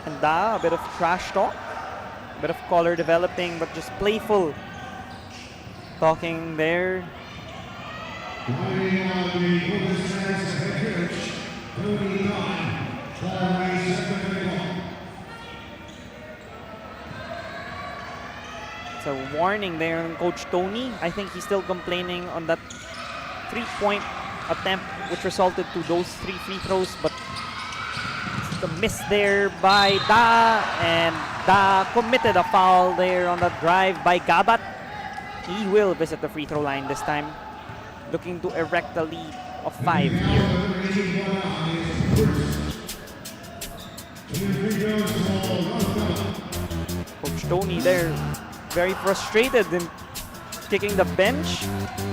and Da, a bit of trash talk. A bit of color developing, but just playful talking there. It's a warning there on Coach Tony. I think he's still complaining on that 3-point attempt which resulted to those 3 free throws, but the miss there by Da, and Da committed a foul there on the drive by Gabat. He will visit the free throw line this time, looking to erect a lead of 5 here. Coach Tony there, very frustrated in kicking the bench.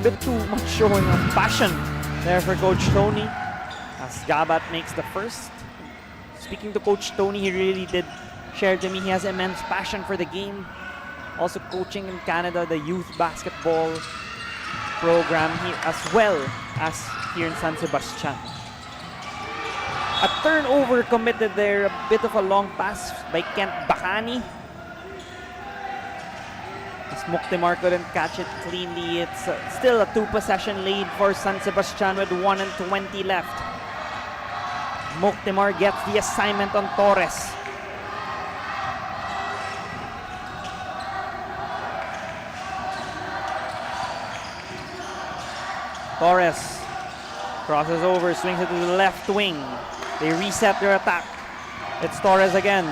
Bit too much showing of passion there for Coach Tony as Gabat makes the first. Speaking to Coach Tony, he really did share to me he has immense passion for the game. Also coaching in Canada, the youth basketball program here, as well as here in San Sebastian. A turnover committed there, a bit of a long pass by Kent Bacani. As Moctemar couldn't catch it cleanly, it's still a 2-possession lead for San Sebastian with 1:20 left. Moctemar gets the assignment on Torres. Torres crosses over, swings it to the left wing. They reset their attack. It's Torres again,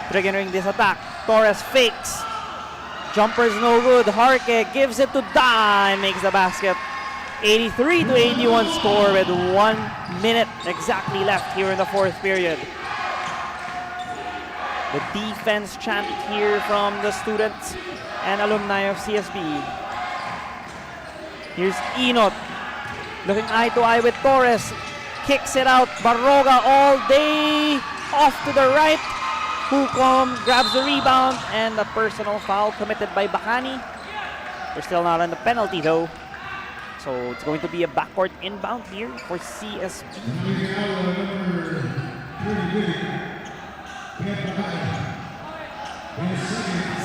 triggering this attack. Torres fakes. Jumper's no good. Harke gives it to Da and makes the basket. 83-81 score with 1 minute exactly left here in the 4th period. The defense chant here from the students and alumni of CSB. Here's Inot looking eye to eye with Torres. Kicks it out. Baroga all day. Off to the right. Hukom grabs the rebound and a personal foul committed by Bacani. They're still not on the penalty though. So it's going to be a backcourt inbound here for CSB.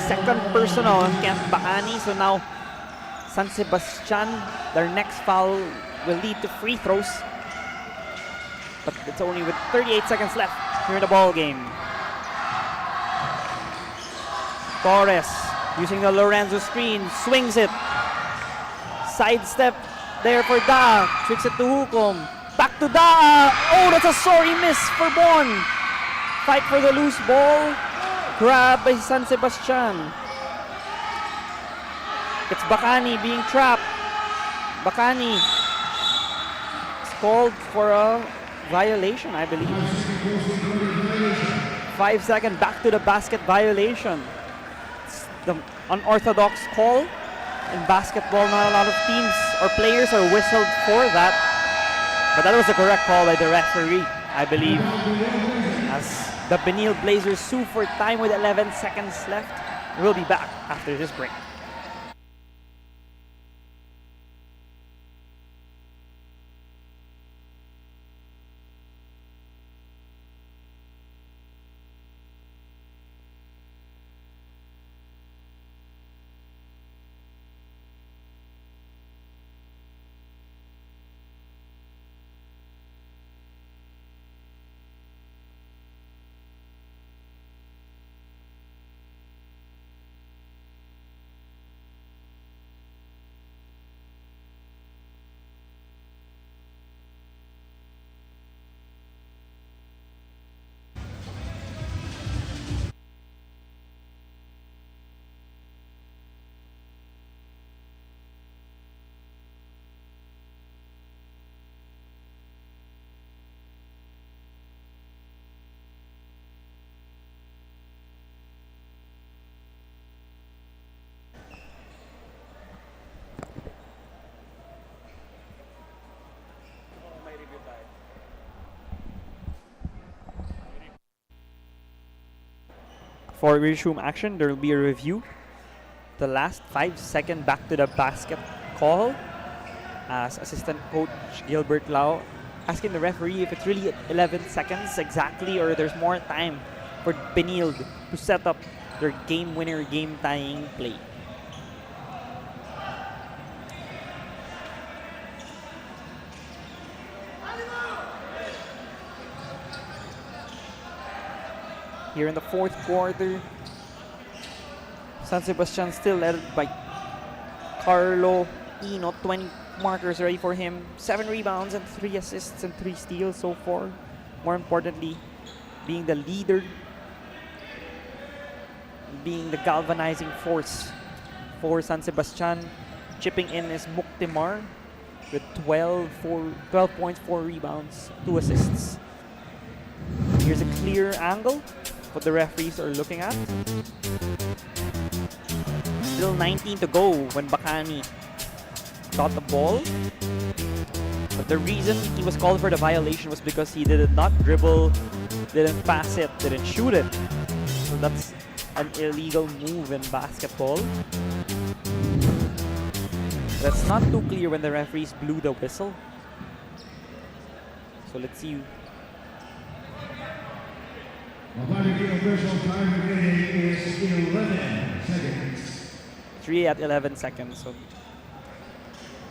Second personal on Kent Bacani. So now San Sebastian, their next foul will lead to free throws. But it's only with 38 seconds left here in the ball game. Torres using the Lorenzo screen, swings it. Sidestep there for Da. Tricks it to Hukom. Back to Da. Oh, that's a sorry miss for Bon. Fight for the loose ball. Grab by San Sebastian. It's Bacani being trapped. Bacani called for a violation, I believe. 5-second back to the basket violation. It's the unorthodox call. In basketball, not a lot of teams or players are whistled for that. But that was the correct call by the referee, I believe. As the Benilde Blazers sue for time with 11 seconds left. We'll be back after this break. For resume action, there will be a review. The last 5-second back to the basket call, as assistant coach Gilbert Lau asking the referee if it's really 11 seconds exactly or there's more time for Benilde to set up their game winner, game tying play. Here in the fourth quarter, San Sebastian still led by Carlo Ino, 20 markers ready for him, 7 rebounds and 3 assists and 3 steals so far. More importantly, being the leader, being the galvanizing force for San Sebastian. Chipping in is Muktimar with 12 points, 4 rebounds, 2 assists. Here's a clear angle, what the referees are looking at. Still 19 to go when Bacani got the ball. But the reason he was called for the violation was because he did not dribble, didn't pass it, didn't shoot it. So that's an illegal move in basketball. That's not too clear when the referees blew the whistle. So let's see. The official time remaining is 11 seconds. 3 at 11 seconds. So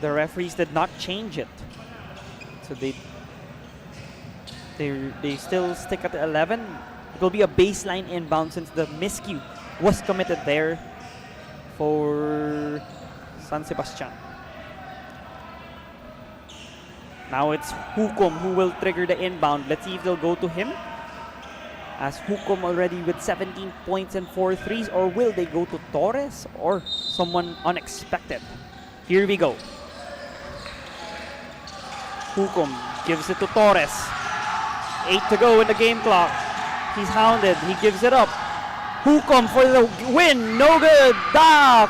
the referees did not change it. So they still stick at 11. It will be a baseline inbound since the miscue was committed there for San Sebastian. Now it's Hukom who will trigger the inbound. Let's see if they'll go to him. As Hukom already with 17 points and 4 threes, or will they go to Torres or someone unexpected? Here we go. Hukom gives it to Torres. 8 to go in the game clock. He's hounded. He gives it up. Hukom for the win. No good.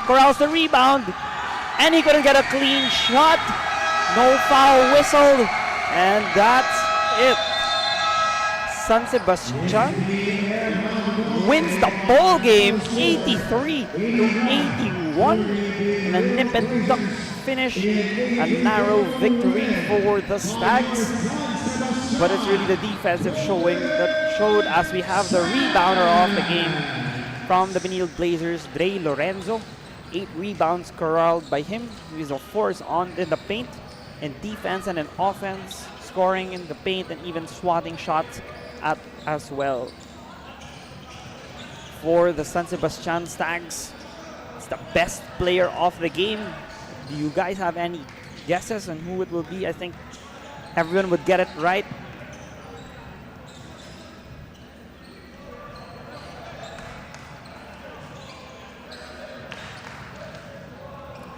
Corrals the rebound. And he couldn't get a clean shot. No foul whistled. And that's it. San Sebastian wins the ball game 83 to 81 in a nip and tuck finish. A narrow victory for the Stags. But it's really the defensive showing that showed as we have the rebounder of the game from the Benilde Blazers, Dre Lorenzo. 8 rebounds corralled by him. He's a force in the paint, in defense and in offense, scoring in the paint and even swatting shots as well. For the San Sebastian Stags, it's the best player of the game. Do you guys have any guesses on who it will be? I think everyone would get it right.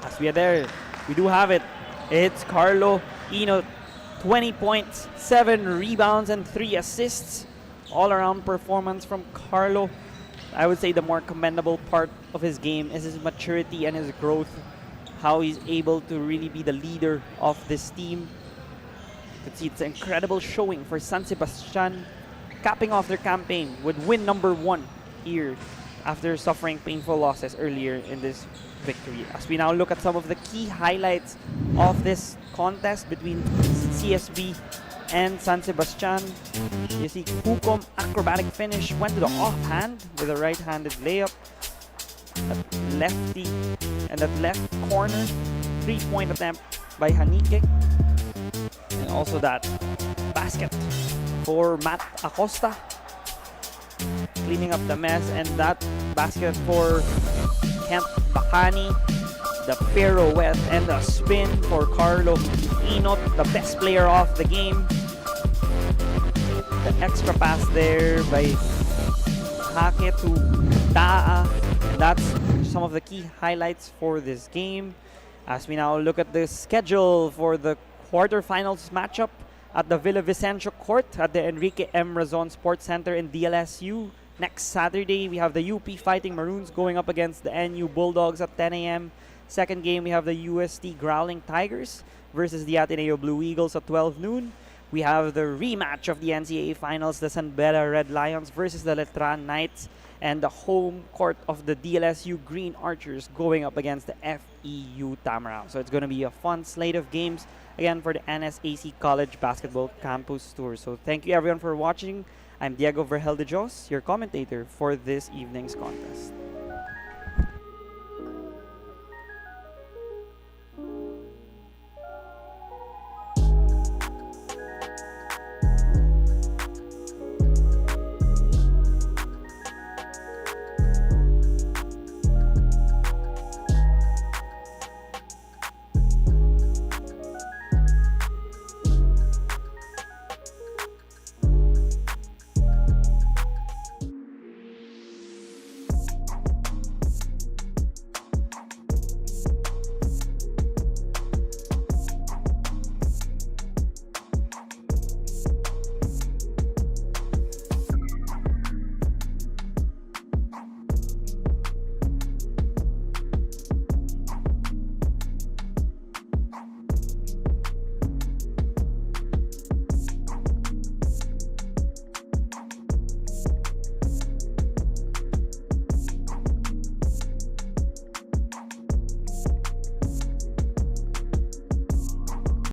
As we are there, we do have it. It's Carlo Ino 20 points, 7 rebounds, and 3 assists. All-around performance from Carlo. I would say the more commendable part of his game is his maturity and his growth. How he's able to really be the leader of this team. You can see it's an incredible showing for San Sebastian, capping off their campaign with win number 1 here after suffering painful losses earlier in this victory. As we now look at some of the key highlights of this contest between CSB and San Sebastian. You see Hukom acrobatic finish, went to the offhand with a right-handed layup. That lefty and that left corner 3-point attempt by Hanike. And also that basket for Matt Acosta, cleaning up the mess, and that basket for Kent Bakani, the pirouette and the spin for Carlo Inot, the best player of the game. The extra pass there by Hake to Daa, and that's some of the key highlights for this game. As we now look at the schedule for the quarterfinals matchup at the Villavicencio Court at the Enrique M. Razon Sports Center in DLSU. Next Saturday, we have the UP Fighting Maroons going up against the NU Bulldogs at 10 a.m. Second game, we have the UST Growling Tigers versus the Ateneo Blue Eagles at 12 noon. We have the rematch of the NCAA Finals, the San Beda Red Lions versus the Letran Knights, and the home court of the DLSU Green Archers going up against the FEU Tamarao. So it's going to be a fun slate of games, again, for the NSAC College Basketball Campus Tour. So thank you everyone for watching. I'm Diego Vergel de Jos, your commentator for this evening's contest.